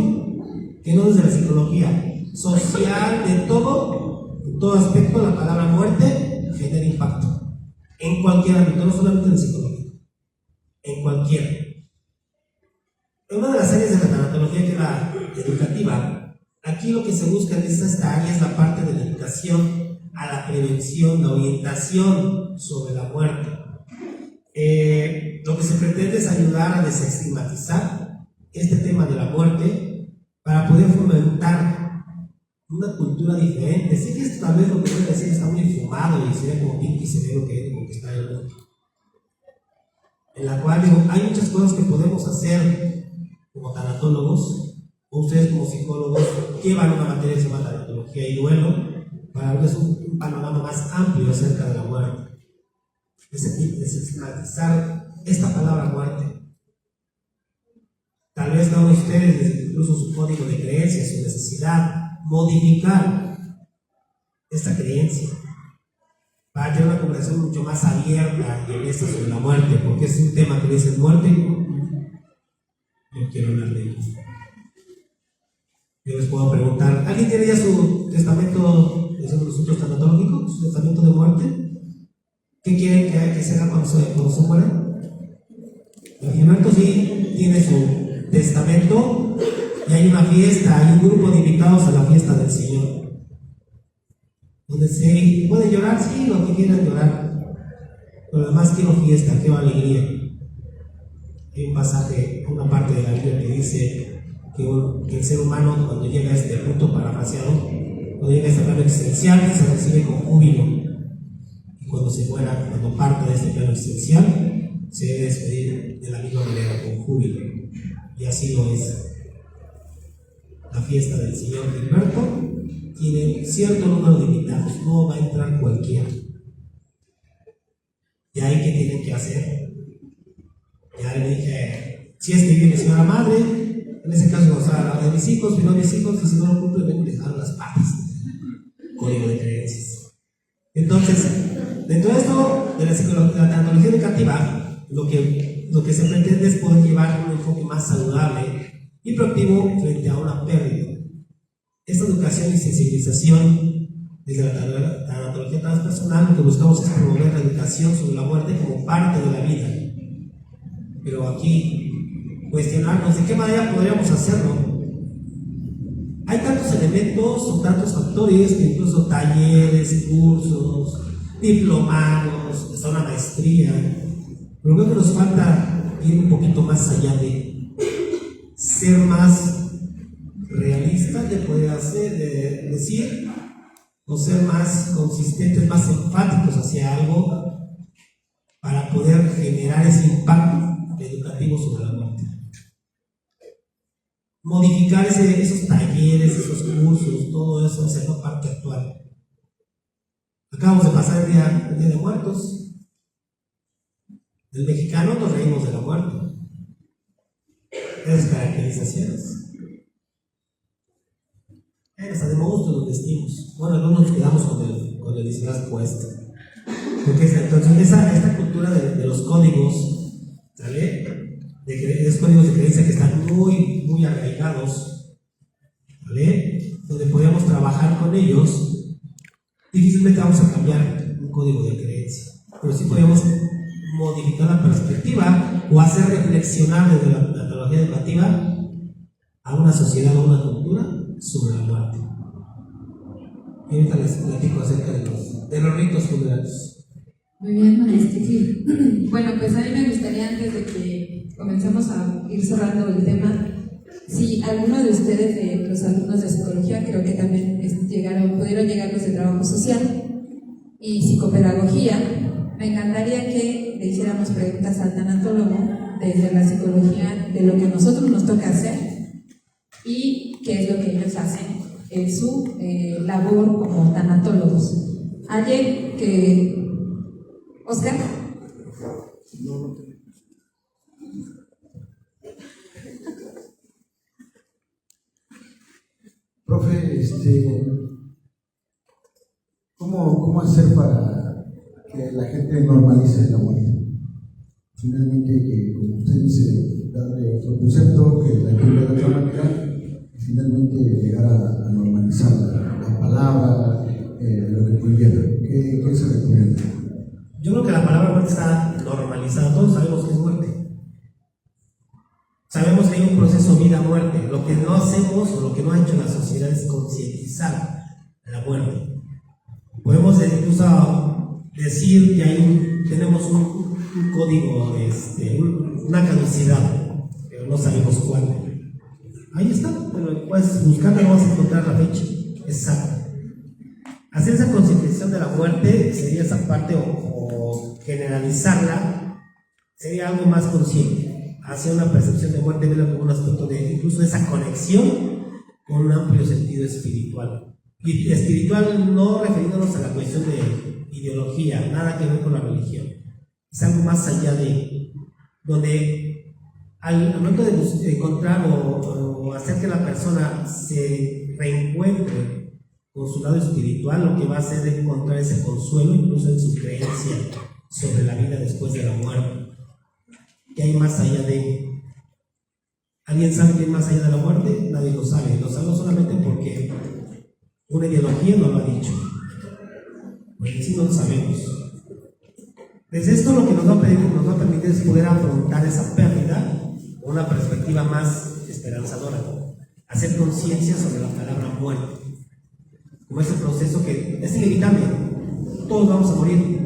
que no desde la psicología social, en todo aspecto, la palabra muerte genera impacto. En cualquier ámbito, no solamente en el psicológico, en cualquiera. En una de las áreas de la tanatología, que es la educativa, aquí lo que se busca en esta área es la parte de la educación a la prevención, la orientación sobre la muerte. Lo que se pretende es ayudar a desestigmatizar este tema de la muerte para poder fomentar una cultura diferente. Sé que esto tal vez lo que voy a decir está muy fumado y se ve como pinky y se ve lo que está en el mundo. En la cual digo, hay muchas cosas que podemos hacer como tanatólogos, o ustedes como psicólogos llevan una materia que se llama tanatología y duelo para darles un panorama más amplio acerca de la muerte. Desestigmatizar esta palabra muerte. Tal vez cada uno de ustedes, desde incluso su código de creencias, su necesidad, modificar esta creencia para tener una conversación mucho más abierta y honesta sobre la muerte, porque es un tema que dice muerte y no quiero hablar de ello. Yo les puedo preguntar, ¿alguien tiene ya su testamento, decimos nosotros, tanatológico, su testamento de muerte? ¿Qué quieren que se haga cuando se muera? El Gilberto sí tiene su testamento y hay una fiesta, hay un grupo de invitados a la fiesta del Señor, donde se puede llorar, sí, lo que quieran llorar, pero además quiero fiesta, quiero alegría. Hay un pasaje, una parte de la Biblia que dice que el ser humano, cuando llega a este punto parafraseado, cuando llega a este plano existencial, se recibe con júbilo, y cuando se muera, cuando parte de este plano existencial, se debe despedir de la misma manera, con júbilo, y así lo es. La fiesta del Señor Gilberto tiene cierto número de invitados, no va a entrar cualquiera. ¿Y ahí qué tienen que hacer? Ya le dije, si es que vive mi señora madre, en ese caso, o sea, la de mis hijos, pero mis hijos, si no lo cumplen, vengo y les dan las patas. Código de creencias. Entonces, dentro de esto, de la psicología, la tanatología educativa, lo que se pretende es poder llevar un enfoque más saludable y proactivo frente a una pérdida. Esta educación y sensibilización desde la tanatología transpersonal, lo que buscamos es promover la educación sobre la muerte como parte de la vida. Pero aquí, cuestionarnos de qué manera podríamos hacerlo. Hay tantos elementos o tantos factores que incluso talleres, cursos, diplomados, hasta una maestría. Pero creo que nos falta ir un poquito más allá de ser más realistas, de poder hacer, de decir, o ser más consistentes, más enfáticos hacia algo para poder generar ese impacto educativo sobre la muerte. Modificar esos talleres, esos cursos, todo eso, hacerlo parte actual. Acabamos de pasar el día de Muertos. El mexicano nos reímos de la muerte. Esas caracterizaciones. Hasta de gusto nos vestimos. Bueno, no nos quedamos con el disfraz puesto. Porque entonces esta cultura de los códigos, ¿vale? De esos códigos de creencia que están muy, muy arraigados, ¿vale? Donde podríamos trabajar con ellos, difícilmente vamos a cambiar un código de creencia, pero sí podríamos modificar la perspectiva o hacer reflexionar desde la tanatología educativa a una sociedad o una cultura sobre la muerte. Y ahorita les platico acerca de los ritos funerarios. Muy bien, maestro. Bueno, pues a mí me gustaría, antes de que comencemos a ir cerrando el tema, si alguno de ustedes, de los alumnos de psicología, creo que también pudieron llegar los de trabajo social y psicopedagogía, me encantaría que le hiciéramos preguntas al tanatólogo desde la psicología de lo que a nosotros nos toca hacer y qué es lo que ellos hacen en su labor como tanatólogos. ¿Alguien que... Oscar? No. Profe, ¿cómo hacer para que la gente normalice la muerte? finalmente que, como usted dice, darle otro precepto, que la entienda de otra manera, y finalmente llegar a normalizar la palabra, lo que conlleva. ¿Qué se recomienda? Yo creo que la palabra muerte está normalizada, todos sabemos que es muerte. Sabemos que hay un proceso vida-muerte. Lo que no hacemos o lo que no ha hecho la sociedad es concientizar la muerte. Podemos incluso decir que tenemos un código, una caducidad, pero no sabemos cuál. Ahí está, pero puedes buscarla y vas a encontrar la fecha exacta. Hacer esa concientización de la muerte sería esa parte, o generalizarla, sería algo más consciente, hacia una percepción de muerte, verla como un aspecto de incluso esa conexión con un amplio sentido espiritual. Y espiritual no refiriéndonos a la cuestión de ideología, nada que ver con la religión. Es algo más allá de, donde al momento de encontrar o hacer que la persona se reencuentre con su lado espiritual, lo que va a hacer es encontrar ese consuelo incluso en su creencia sobre la vida después de la muerte. ¿Qué hay más allá de? ¿Alguien sabe qué hay más allá de la muerte? Nadie lo sabe. Lo sabe solamente porque una ideología no lo ha dicho. Porque sí no lo sabemos. Desde esto lo que nos va a permitir es poder afrontar esa pérdida con una perspectiva más esperanzadora, hacer conciencia sobre la palabra muerte, como ese proceso que es inevitable, todos vamos a morir,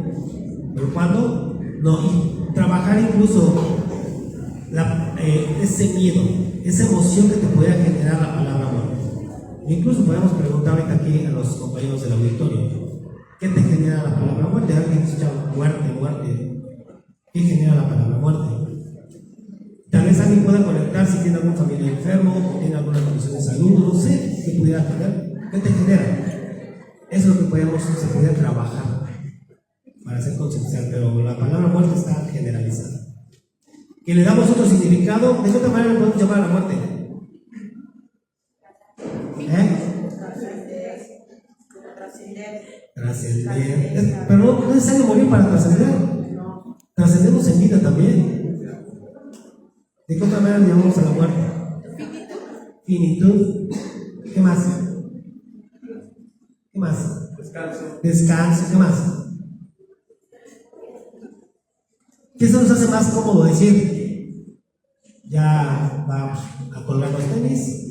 pero ¿cuándo? No, y trabajar incluso ese miedo, esa emoción que te pudiera generar la palabra muerte. Incluso podemos preguntar ahorita aquí a los compañeros del auditorio, ¿qué te genera la palabra muerte? Alguien escucha muerte, ¿qué genera la palabra muerte? Tal vez alguien pueda conectar si tiene algún familiar enfermo, o tiene alguna condición de salud, no sé qué pudiera tener. ¿Qué te genera? Eso es lo que se puede trabajar para hacer concienciar, pero la palabra muerte está generalizada. Que le damos otro significado, ¿de qué otra manera le podemos llamar a la muerte? Trascender. Pero no es necesario morir para trascender. Trascendemos en vida también. ¿De qué otra manera le llamamos a la muerte? Finitud. ¿Qué más? ¿Qué más? Descanso. ¿Qué más? ¿Qué se nos hace más cómodo decir? Ya va a colgar los tenis,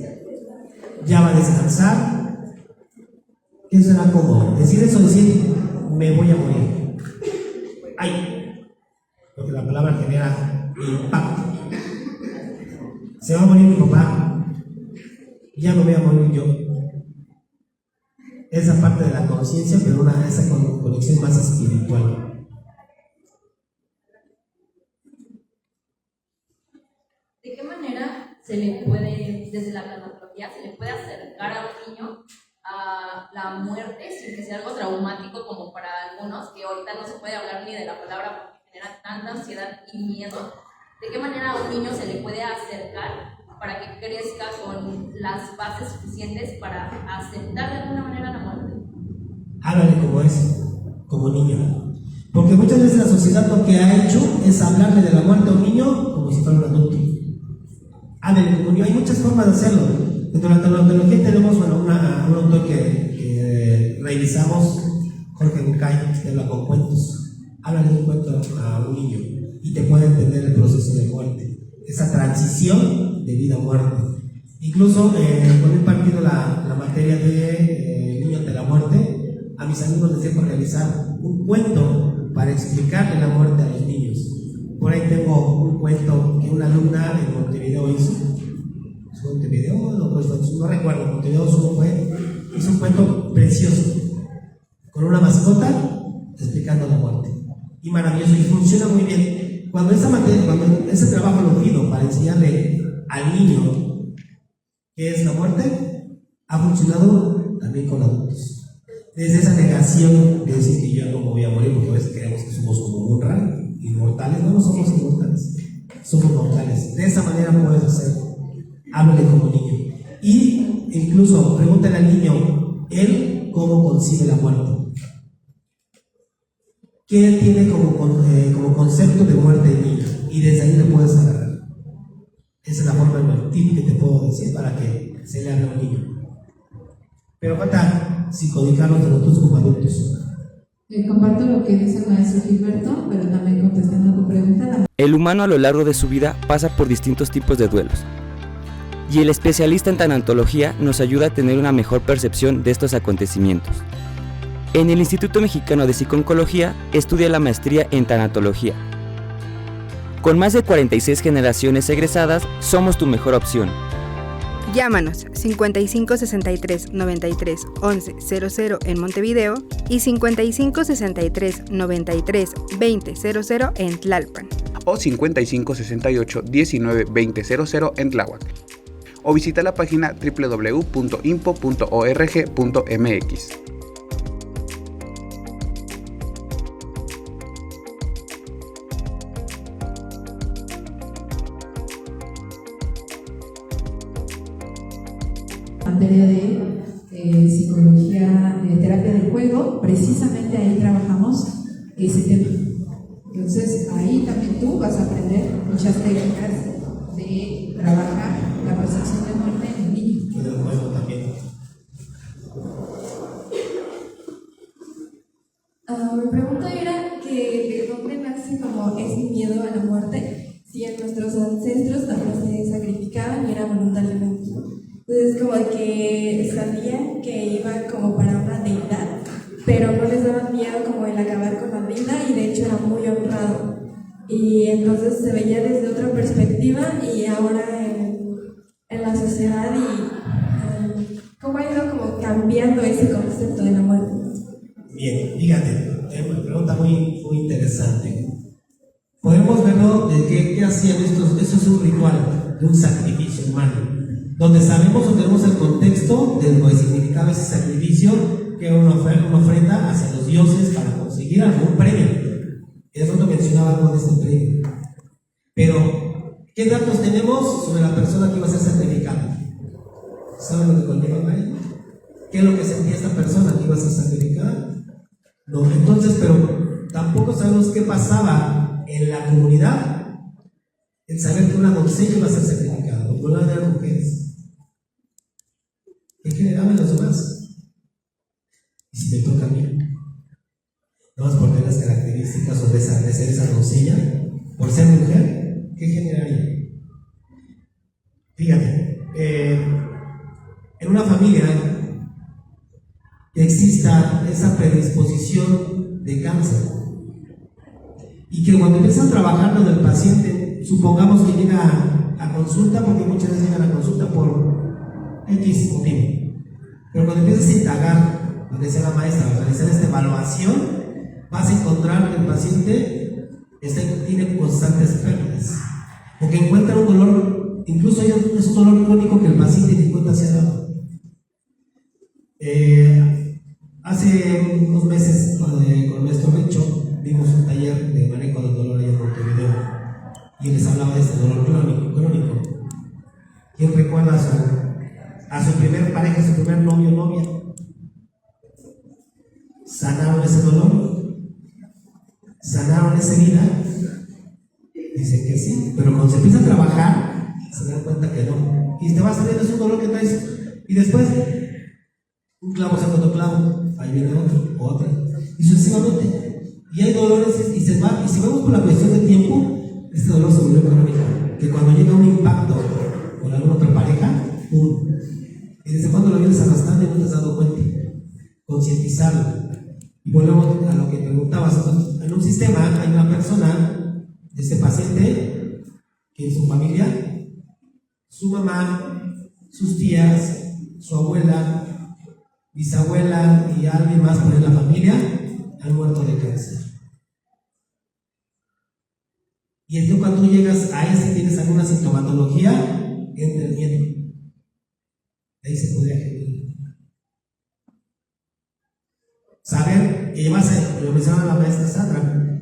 ya va a descansar. ¿Qué será cómodo? Decir eso, decir, me voy a morir. ¡Ay! Porque la palabra genera impacto. Se va a morir mi papá, ya me voy a morir yo. Esa parte de la conciencia, pero esa conexión más espiritual. ¿De qué manera se le puede, desde la tanatología, se le puede acercar a un niño a la muerte sin que sea algo traumático como para algunos, que ahorita no se puede hablar ni de la palabra porque genera tanta ansiedad y miedo? ¿De qué manera a un niño se le puede acercar para que crezca con las bases suficientes para aceptar de alguna manera la muerte? Háblale como es, como niño. Porque muchas veces la sociedad lo que ha hecho es hablarle de la muerte a un niño como si fuera un adulto. Háblale como niño. Hay muchas formas de hacerlo. Dentro de la tanatología tenemos un autor que revisamos, Jorge Bucay, que habla con cuentos. Háblale de un cuento a un niño y te puede entender el proceso de muerte, esa transición de vida a muerte. Incluso cuando he impartido la materia de niño ante la muerte, a mis alumnos les dejo realizar un cuento para explicarle la muerte a los niños. Por ahí tengo un cuento que una alumna en Montevideo hizo. ¿Montevideo? No recuerdo. Montevideo hizo un cuento precioso con una mascota explicando la muerte. Y maravilloso, y funciona muy bien. Cuando ese trabajo lo pido para enseñarle al niño qué es la muerte, ha funcionado también con adultos. Desde esa negación de decir que yo no me voy a morir, porque a veces creemos que somos como Munra, inmortales. No somos inmortales, somos mortales. De esa manera puedes hacer. Háblale como niño. Y incluso pregúntale al niño, él cómo concibe la muerte. ¿Qué él tiene como concepto de muerte de niño? y desde ahí le puedes agarrar. Esa es la forma, el tip que te puedo decir para que se le haga a un niño. Pero falta psicodicarlos de los otros como adultos. Comparto lo que dice el maestro Gilberto, pero también contestando a tu pregunta. El humano a lo largo de su vida pasa por distintos tipos de duelos. Y el especialista en tanatología nos ayuda a tener una mejor percepción de estos acontecimientos. En el Instituto Mexicano de Psico-Oncología estudia la maestría en tanatología. Con más de 46 generaciones egresadas, somos tu mejor opción. Llámanos 55 63 93 11 00 en Montevideo y 55 63 93 20 00 en Tlalpan. O 55 68 19 20 00 en Tláhuac. O visita la página www.impo.org.mx. Materia de psicología, terapia del juego, precisamente ahí trabajamos ese tema. Entonces, ahí también tú vas a aprender muchas técnicas de trabajar la percepción de muerte en el niño. Y del juego también. Mi pregunta era que de dónde nace como ese miedo a la muerte, si en nuestros ancestros también se sacrificaban y era voluntariamente. Entonces como que sabían que iban como para una deidad, pero no les daba miedo como el acabar con la vida y de hecho era muy honrado. Y entonces se veía desde otra perspectiva y ahora en la sociedad y cómo ha ido como cambiando ese concepto de la muerte. Bien, fíjate, una pregunta muy interesante. Podemos verlo de qué hacían estos. Eso es un ritual de un sacrificio humano, donde sabemos o tenemos el contexto de lo que significaba ese sacrificio, que era una ofrenda hacia los dioses para conseguir algún premio. Eso lo mencionaba algo de este premio. Pero, ¿qué datos tenemos sobre la persona que iba a ser sacrificada? ¿Saben lo que conlleva ahí? ¿Qué es lo que sentía esta persona que iba a ser sacrificada? No, entonces, pero tampoco sabemos qué pasaba en la comunidad en saber que una doncella iba a ser sacrificada, porque no eran mujeres. ¿Qué generaban los demás? Y si me toca a mí, no más por tener las características o de ser esa doncella, por ser mujer, ¿qué generaría? Fíjate, en una familia que exista esa predisposición de cáncer y que cuando empiezan a trabajar con el paciente, supongamos que llega a consulta, porque muchas veces llegan a consulta por X motivo, pero cuando empiezas a indagar, lo que decía la maestra, a realizar esta evaluación, vas a encontrar que el paciente tiene constantes pérdidas, porque encuentra un dolor, incluso es un dolor crónico que el paciente ni cuenta se ha dado. Hace unos meses con el maestro Richo vimos un taller de manejo del dolor allá en Montevideo y él les hablaba de este dolor crónico. ¿Quién recuerda a su primer pareja, su primer novio o novia? ¿Sanaron ese dolor? ¿Sanaron esa herida? Dicen que sí, pero cuando se empieza a trabajar se dan cuenta que no, y te va saliendo ese dolor que traes y después un clavo saca otro clavo, ahí viene otra, y sucesivamente. Y hay dolores y se va, y si vemos por la cuestión de tiempo, este dolor se volvió crónico, que cuando llega un impacto con alguna otra pareja, ¡pum! Y desde cuando lo vienes arrastrando y no te has dado cuenta, concientizarlo. Y volvemos a lo que preguntabas, entonces, en un sistema hay una persona, este paciente, que en su familia, su mamá, sus tías, su abuela, bisabuela y alguien más por la familia han muerto de cáncer. Y entonces cuando tú llegas a ese, tienes alguna sintomatología, entra el miedo. De ahí se podría generar. Saber que llevas, lo mencionaba la maestra Sandra,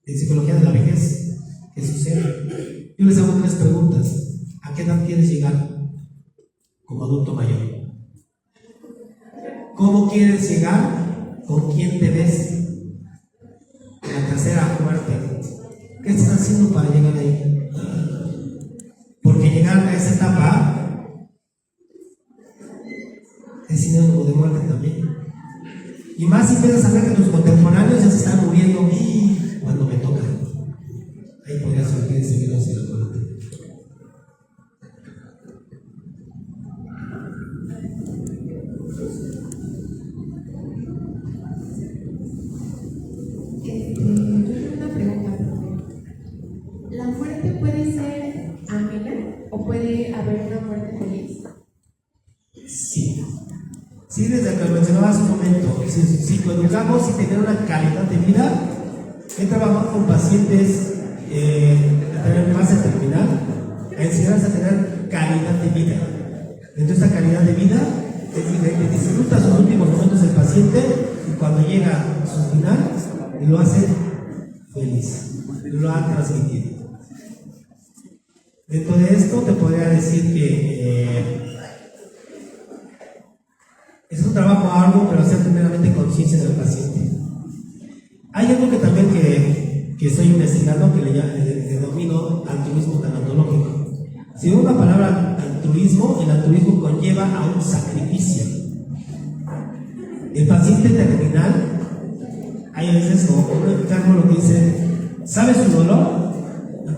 en psicología de la vejez, ¿qué sucede? Yo les hago 3 preguntas. ¿A qué edad quieres llegar como adulto mayor? ¿Cómo quieres llegar? ¿Con quién te ves? La tercera muerte. ¿Qué estás haciendo para llegar ahí? Y más si empiezas a ver que tus contemporáneos ya se están muriendo cuando me toca. Ahí podría surgir ese miedo hacia la muerte. Yo tengo una pregunta. ¿La muerte puede ser amena o puede haber una muerte feliz? Sí. Sí, desde que lo mencionaba hace un momento, si educamos y tener una calidad de vida, he trabajado con pacientes de tener fase terminal, a enseñarles a tener calidad de vida. Dentro de esa calidad de vida, es diferente, disfruta sus últimos momentos el paciente y cuando llega a su final, lo hace feliz, lo ha transmitido. Dentro de esto te podría decir que es un trabajo arduo, pero hacer primeramente conciencia del paciente. Hay algo que también que estoy investigando que le denomino altruismo tanatológico. Si digo una palabra altruismo, el altruismo conlleva a un sacrificio. El paciente terminal, hay veces, como un enfermo lo que dice, sabe su dolor,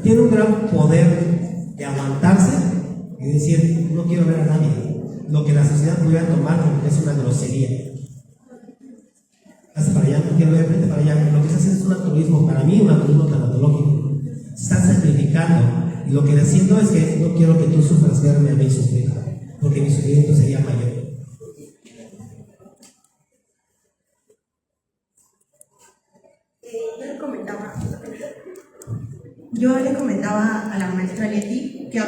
tiene un gran poder de aguantarse y decir, no quiero ver a nadie. Lo que la sociedad pudiera tomar como que es una grosería. Hace para allá, no quiero ver, vete para allá. Lo que se hace es un altruismo, para mí un altruismo tanatológico. Se están sacrificando y lo que diciendo es que no quiero que tú sufras verme a mí sufrir, porque mi sufrimiento sería mayor. Yo le comentaba a la maestra Leti que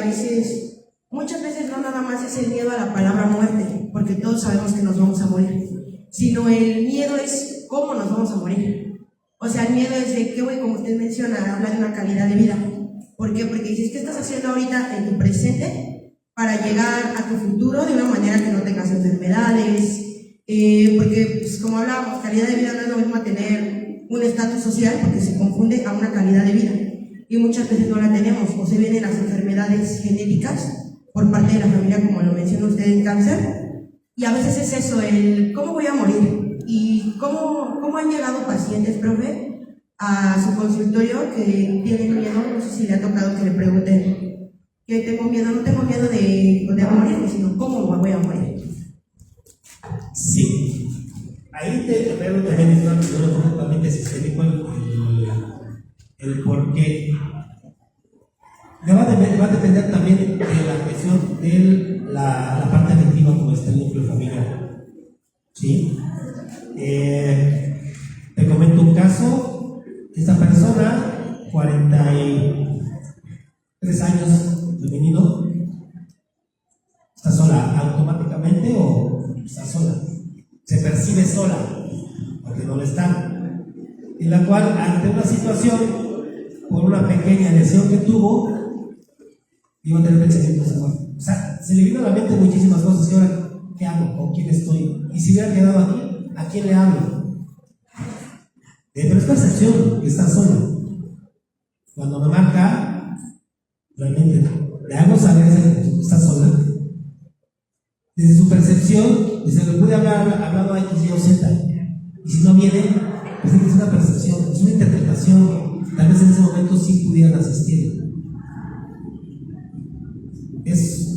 muchas veces no nada más es el miedo a la palabra muerte, porque todos sabemos que nos vamos a morir, sino el miedo es cómo nos vamos a morir. O sea, el miedo es de que, como usted menciona, habla de una calidad de vida. ¿Por qué? Porque dices, ¿qué estás haciendo ahorita en tu presente para llegar a tu futuro de una manera que no tengas enfermedades? Porque, pues, como hablábamos, calidad de vida no es lo mismo a tener un estatus social, porque se confunde a una calidad de vida. Y muchas veces no la tenemos, o se vienen las enfermedades genéticas por parte de la familia, como lo menciona usted, el cáncer, y a veces es eso, el ¿cómo voy a morir? Y cómo han llegado pacientes, profe, a su consultorio que tienen miedo, no sé si le ha tocado que le pregunten, que tengo miedo, no tengo miedo de morirme, sino ¿cómo voy a morir? Sí, ahí también es un totalmente sistémico el por qué. Va a depender también de la cuestión de la parte afectiva como está el núcleo familiar. ¿Sí? Te comento un caso. Esta persona, 43 años femenino, ¿está sola automáticamente o está sola? Se percibe sola, porque no lo está. En la cual, ante una situación, por una pequeña lesión que tuvo, iba a tener pensamientos de muerte. O sea, se le vino a la mente muchísimas cosas. ¿Y ahora qué hago? ¿Con quién estoy? Y si hubiera quedado aquí, ¿a quién le hablo? Pero es percepción que está solo. Cuando me marca, realmente le hago saber que está sola. Desde su percepción, dice, le pude haber hablado a X, Y o Z. Y si no viene, pues es una percepción, es una interpretación. Tal vez en ese momento sí pudieran asistir. Es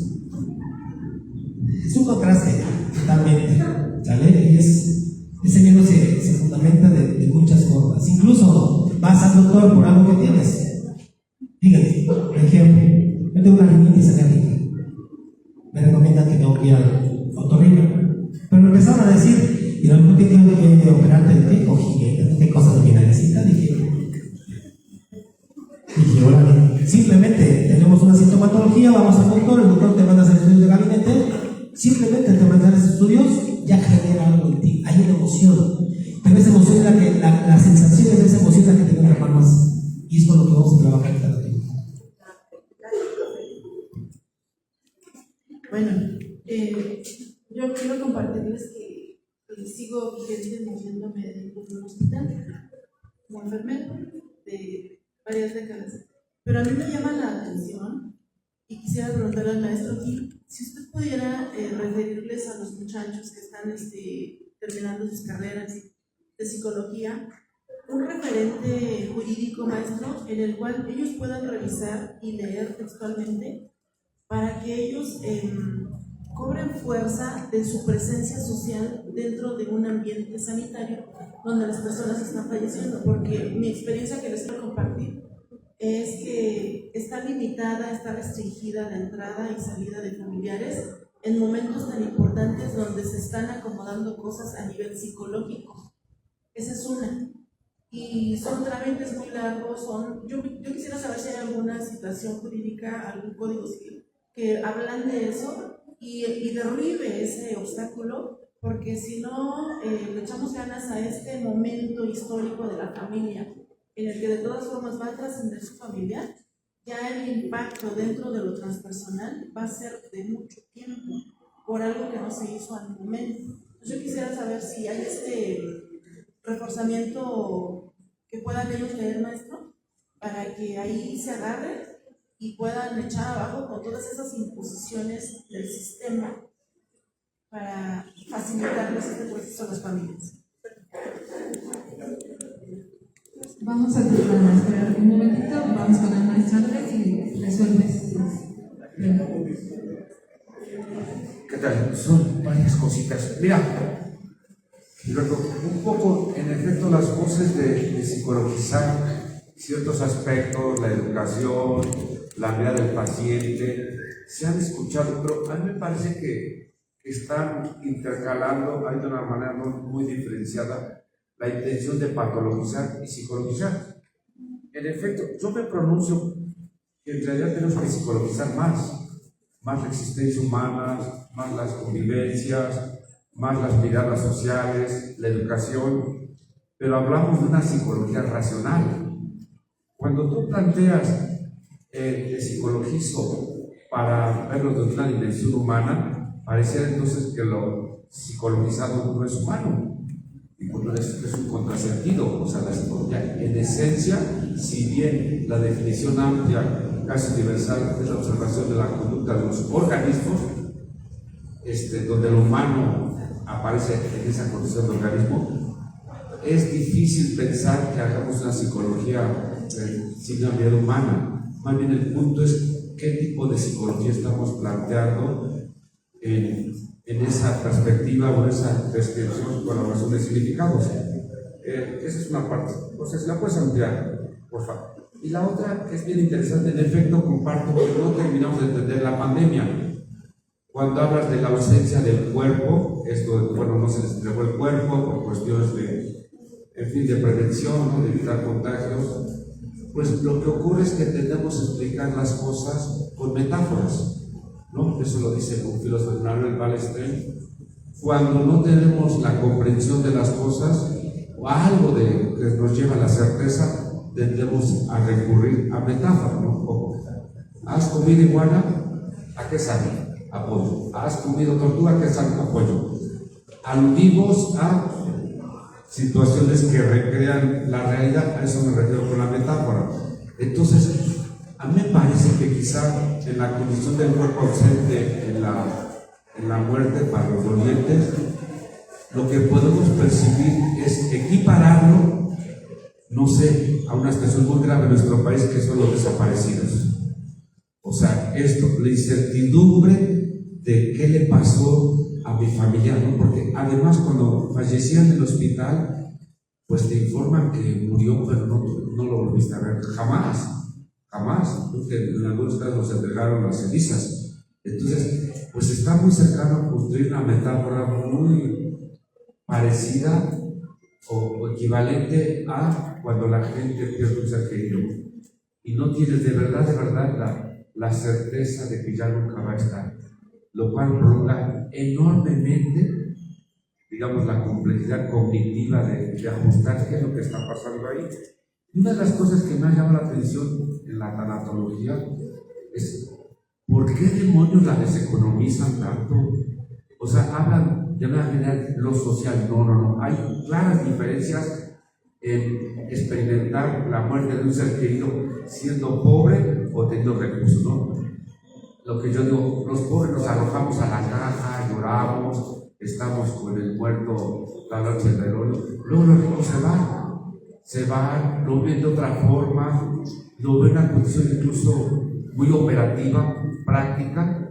un contraste totalmente, ¿sale? Y ese miedo se fundamenta de muchas formas. Incluso vas al doctor por algo que tienes. Dígame, por ejemplo, yo tengo una rinitis alérgica. Me recomiendan que tengo que ir al otorrino. Pero me empezaron a decir, y a lo mejor que tengo que operarte de qué, cojiguetas, qué cosas de mi narecita. Dije, órale, simplemente tenemos una sintomatología, vamos al doctor, el doctor te manda a hacer estudios de gabinete, simplemente te mandan esos estudios, ya genera algo en ti, hay una emoción, pero esa emoción es la sensación de esa emoción es la que te atrapar más, y es con lo que vamos a trabajar cada día. Bueno, yo quiero compartirles que sigo vigente moviéndome dentro de un hospital como enfermero de varias décadas. Pero a mí me llama la atención y quisiera preguntarle al maestro aquí si usted pudiera referirles a los muchachos que están terminando sus carreras de psicología un referente jurídico, maestro, en el cual ellos puedan revisar y leer textualmente para que ellos cobren fuerza de su presencia social dentro de un ambiente sanitario donde las personas están falleciendo? Porque mi experiencia que les quiero compartir es que está limitada, está restringida la entrada y salida de familiares en momentos tan importantes donde se están acomodando cosas a nivel psicológico. Esa es una. Y son trámites muy largos. Yo quisiera saber si hay alguna situación jurídica, algún código civil que hablan de eso y derribe ese obstáculo, porque si no le echamos ganas a este momento histórico de la familia, en el que de todas formas va a trascender su familia, ya el impacto dentro de lo transpersonal va a ser de mucho tiempo, por algo que no se hizo al momento. Entonces yo quisiera saber si hay este reforzamiento que puedan ellos leer, maestro, para que ahí se agarren y puedan echar abajo con todas esas imposiciones del sistema para facilitarles este proceso a las familias. Vamos a esperar un momentito, vamos con la maestra Andrés y resuelves. ¿Qué tal? Son varias cositas. Mira, luego, un poco, en efecto, las voces de psicologizar ciertos aspectos, la educación, la vida del paciente, se han escuchado, pero a mí me parece que están intercalando, hay de una manera muy diferenciada, la intención de patologizar y psicologizar. En efecto, yo me pronuncio que en realidad tenemos que psicologizar más la existencia humana, más las convivencias, más las miradas sociales, la educación, pero hablamos de una psicología racional. Cuando tú planteas el psicologizo para verlo desde una dimensión humana, pareciera entonces que lo psicologizado no es humano. Y bueno, es un contrasentido. O sea, la psicología, en esencia, si bien la definición amplia, casi universal, es la observación de la conducta de los organismos, donde el humano aparece en esa condición de organismo, es difícil pensar que hagamos una psicología sin una mirada humana. Más bien el punto es qué tipo de psicología estamos planteando en esa perspectiva o en esa descripción, colaboración de significados. Esa es una parte. O sea, si la puedes ampliar, por favor. Y la otra, que es bien interesante, en efecto, comparto que no terminamos de entender la pandemia. Cuando hablas de la ausencia del cuerpo, esto, bueno, no se les entregó el cuerpo por cuestiones de prevención, ¿no?, de evitar contagios, pues lo que ocurre es que tendemos a explicar las cosas con metáforas, ¿no? Eso lo dice un filósofo de Manuel Wallerstein. Cuando no tenemos la comprensión de las cosas o algo que nos lleva a la certeza, tendemos a recurrir a metáforas, ¿no? ¿Has comido iguana? ¿A qué sabe? Apoyo. ¿Has comido tortuga? ¿A qué sabe? Apoyo. Aludimos a situaciones que recrean la realidad, a eso me refiero con la metáfora. Entonces, a mí me parece que quizá en la condición del cuerpo ausente, en la muerte para los dolientes, lo que podemos percibir es equipararlo, no sé, a una situación muy grave en nuestro país, que son los desaparecidos. O sea, la incertidumbre de qué le pasó a mi familiar, ¿no? Porque además cuando fallecían en el hospital, pues te informan que murió, pero no lo volviste a ver jamás, porque en algunos casos nos entregaron las cenizas. Entonces, pues está muy cercano a construir una metáfora muy parecida o equivalente a cuando la gente pierde un ser querido y no tienes de verdad la certeza de que ya nunca va a estar, lo cual prolonga enormemente, digamos, la complejidad cognitiva de ajustar qué es lo que está pasando ahí. Y una de las cosas que me ha llamado la atención en la tanatología es ¿por qué demonios la deseconomizan tanto? O sea, hablan de una general lo social. No. Hay claras diferencias en experimentar la muerte de un ser querido siendo pobre o teniendo recursos, ¿no? Lo que yo digo, los pobres nos arrojamos a la caja, lloramos, estamos con el muerto la noche del velorio, luego los ricos se van, lo ven de otra forma, lo ven una condición incluso muy operativa, práctica,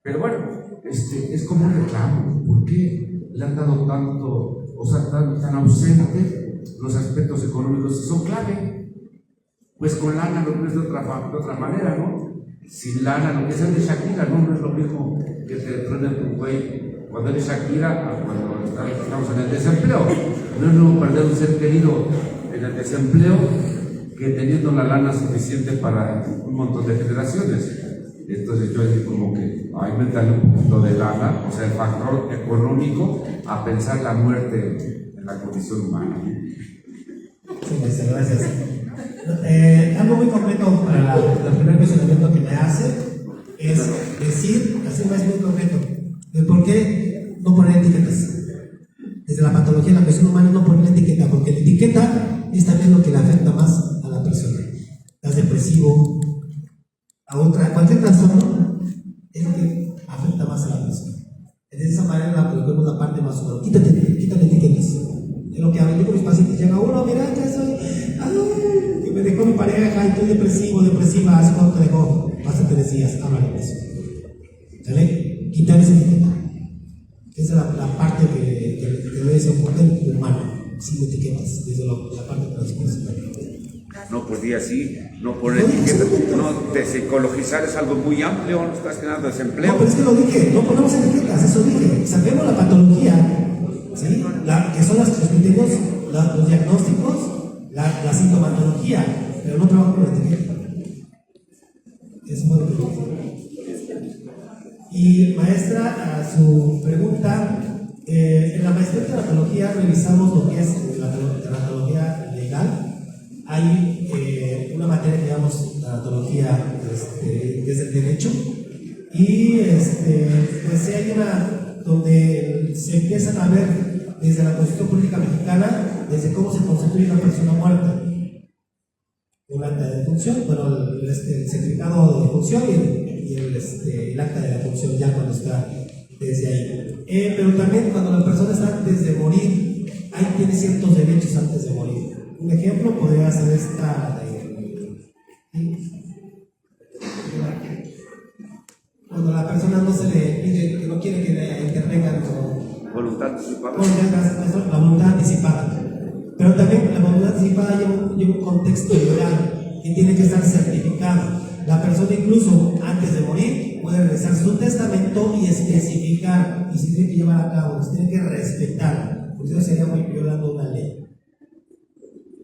pero bueno, es como un reclamo. ¿Por qué le han dado tanto, o sea, tan ausente los aspectos económicos que son clave? Pues con lana lo ves de otra manera, ¿no? Sin lana, lo que es el de Shakira, no es lo mismo que te truene tu güey cuando eres Shakira a cuando estamos en el desempleo. No es lo perder un ser querido en el desempleo que teniendo la lana suficiente para un montón de generaciones. Entonces yo digo como que hay que meterle un poquito de lana, o sea, el factor económico, a pensar la muerte en la condición humana. Sí, gracias. Algo muy concreto para el primer cuestionamiento que me hace es decir, así más muy concreto, el por qué no poner etiquetas. Desde la patología de la cuestión humana no poner etiqueta, porque la etiqueta es también lo que le afecta más a la persona. Estás depresivo, cualquier trastorno es lo que afecta más a la persona. De esa manera lo vemos la parte más humana. Quítate etiquetas. Es lo que hago yo con mis pacientes. Llega uno, mira, que soy, que me dejó mi pareja y estoy depresiva, hace cuánto te dejó, hace 3 días, háblale de eso. ¿Sale? Quitar esa etiqueta. Esa es la parte que debe ser un poco humano, sin etiquetas, desde la parte transpersonal. No podía así, no poner etiquetas, no, de psicologizar es algo muy amplio, no estás generando desempleo. No, pero es que lo dije, no ponemos etiquetas, eso dije. Sabemos la patología, ¿sí? Que son los criterios, los diagnósticos, la sintomatología, pero no trabajo con la etiqueta. Es muy importante. Y maestra, a su pregunta, en la maestría de tanatología revisamos lo que es la tanatología legal. Hay una materia que llamamos tanatología desde el derecho, y pues hay una donde se empiezan a ver desde la Constitución Política Mexicana, desde cómo se constituye una persona muerta, un acta de defunción, bueno, el certificado de defunción y el acta de defunción ya cuando está desde ahí. Pero también cuando la persona está antes de morir, ahí tiene ciertos derechos antes de morir. Un ejemplo podría ser esta cuando la persona no se le pide, que no quiere que le intervengan Voluntad anticipada. La voluntad anticipada. Pero también la voluntad anticipada lleva un contexto legal que tiene que estar certificado. La persona incluso antes de morir puede realizar su testamento y especificar, y se tiene que llevar a cabo, se tiene que respetar, porque eso sería muy violando una ley.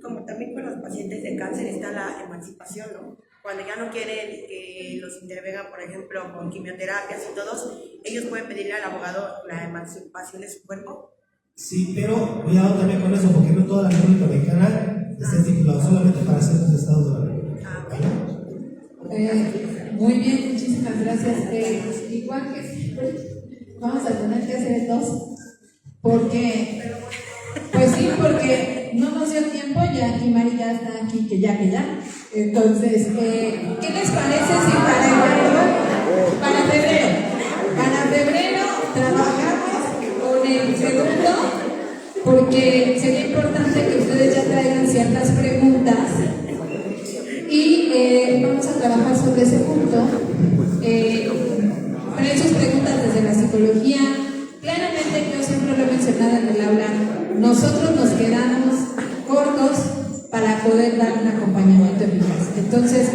Como también con los pacientes de cáncer está la emancipación, ¿no? Cuando ya no quieren que los intervengan, por ejemplo, con quimioterapias y todos, ellos pueden pedirle al abogado la emancipación de su cuerpo. Sí, pero cuidado también con eso, porque no toda la República Mexicana está estipulada, solamente para ciertos estados de la República. ¿Vale? Muy bien, muchísimas gracias. Igual que siempre, vamos a tener que hacer el 2, porque, pues sí, porque no nos dio tiempo, ya aquí Mari ya está aquí, que ya. Entonces, ¿qué les parece si para febrero trabajamos con el segundo? Porque sería importante que ustedes ya traigan ciertas preguntas y vamos a trabajar sobre ese punto. Para sus preguntas desde la psicología, claramente yo siempre lo he mencionado en el aula, nosotros nos quedamos cortos para poder dar un acompañamiento eficaz. Entonces,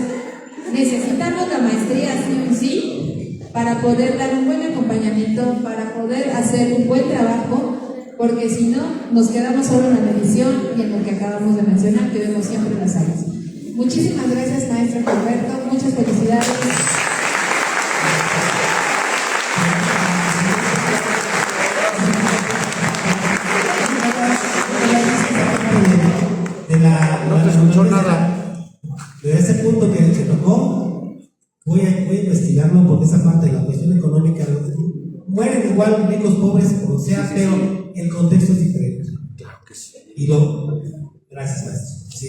necesitamos la maestría sí para poder dar un buen acompañamiento, para poder hacer un buen trabajo, porque si no, nos quedamos solo en la medición y en lo que acabamos de mencionar, que vemos siempre en las aulas. Muchísimas gracias, maestro Roberto, muchas felicidades. No te escuchó nada. De ese punto que tocó, voy a investigarlo por esa parte de la cuestión económica. Mueren igual ricos, pobres, como sea, pero el contexto es diferente. Claro que sí. Gracias, maestro. Sí.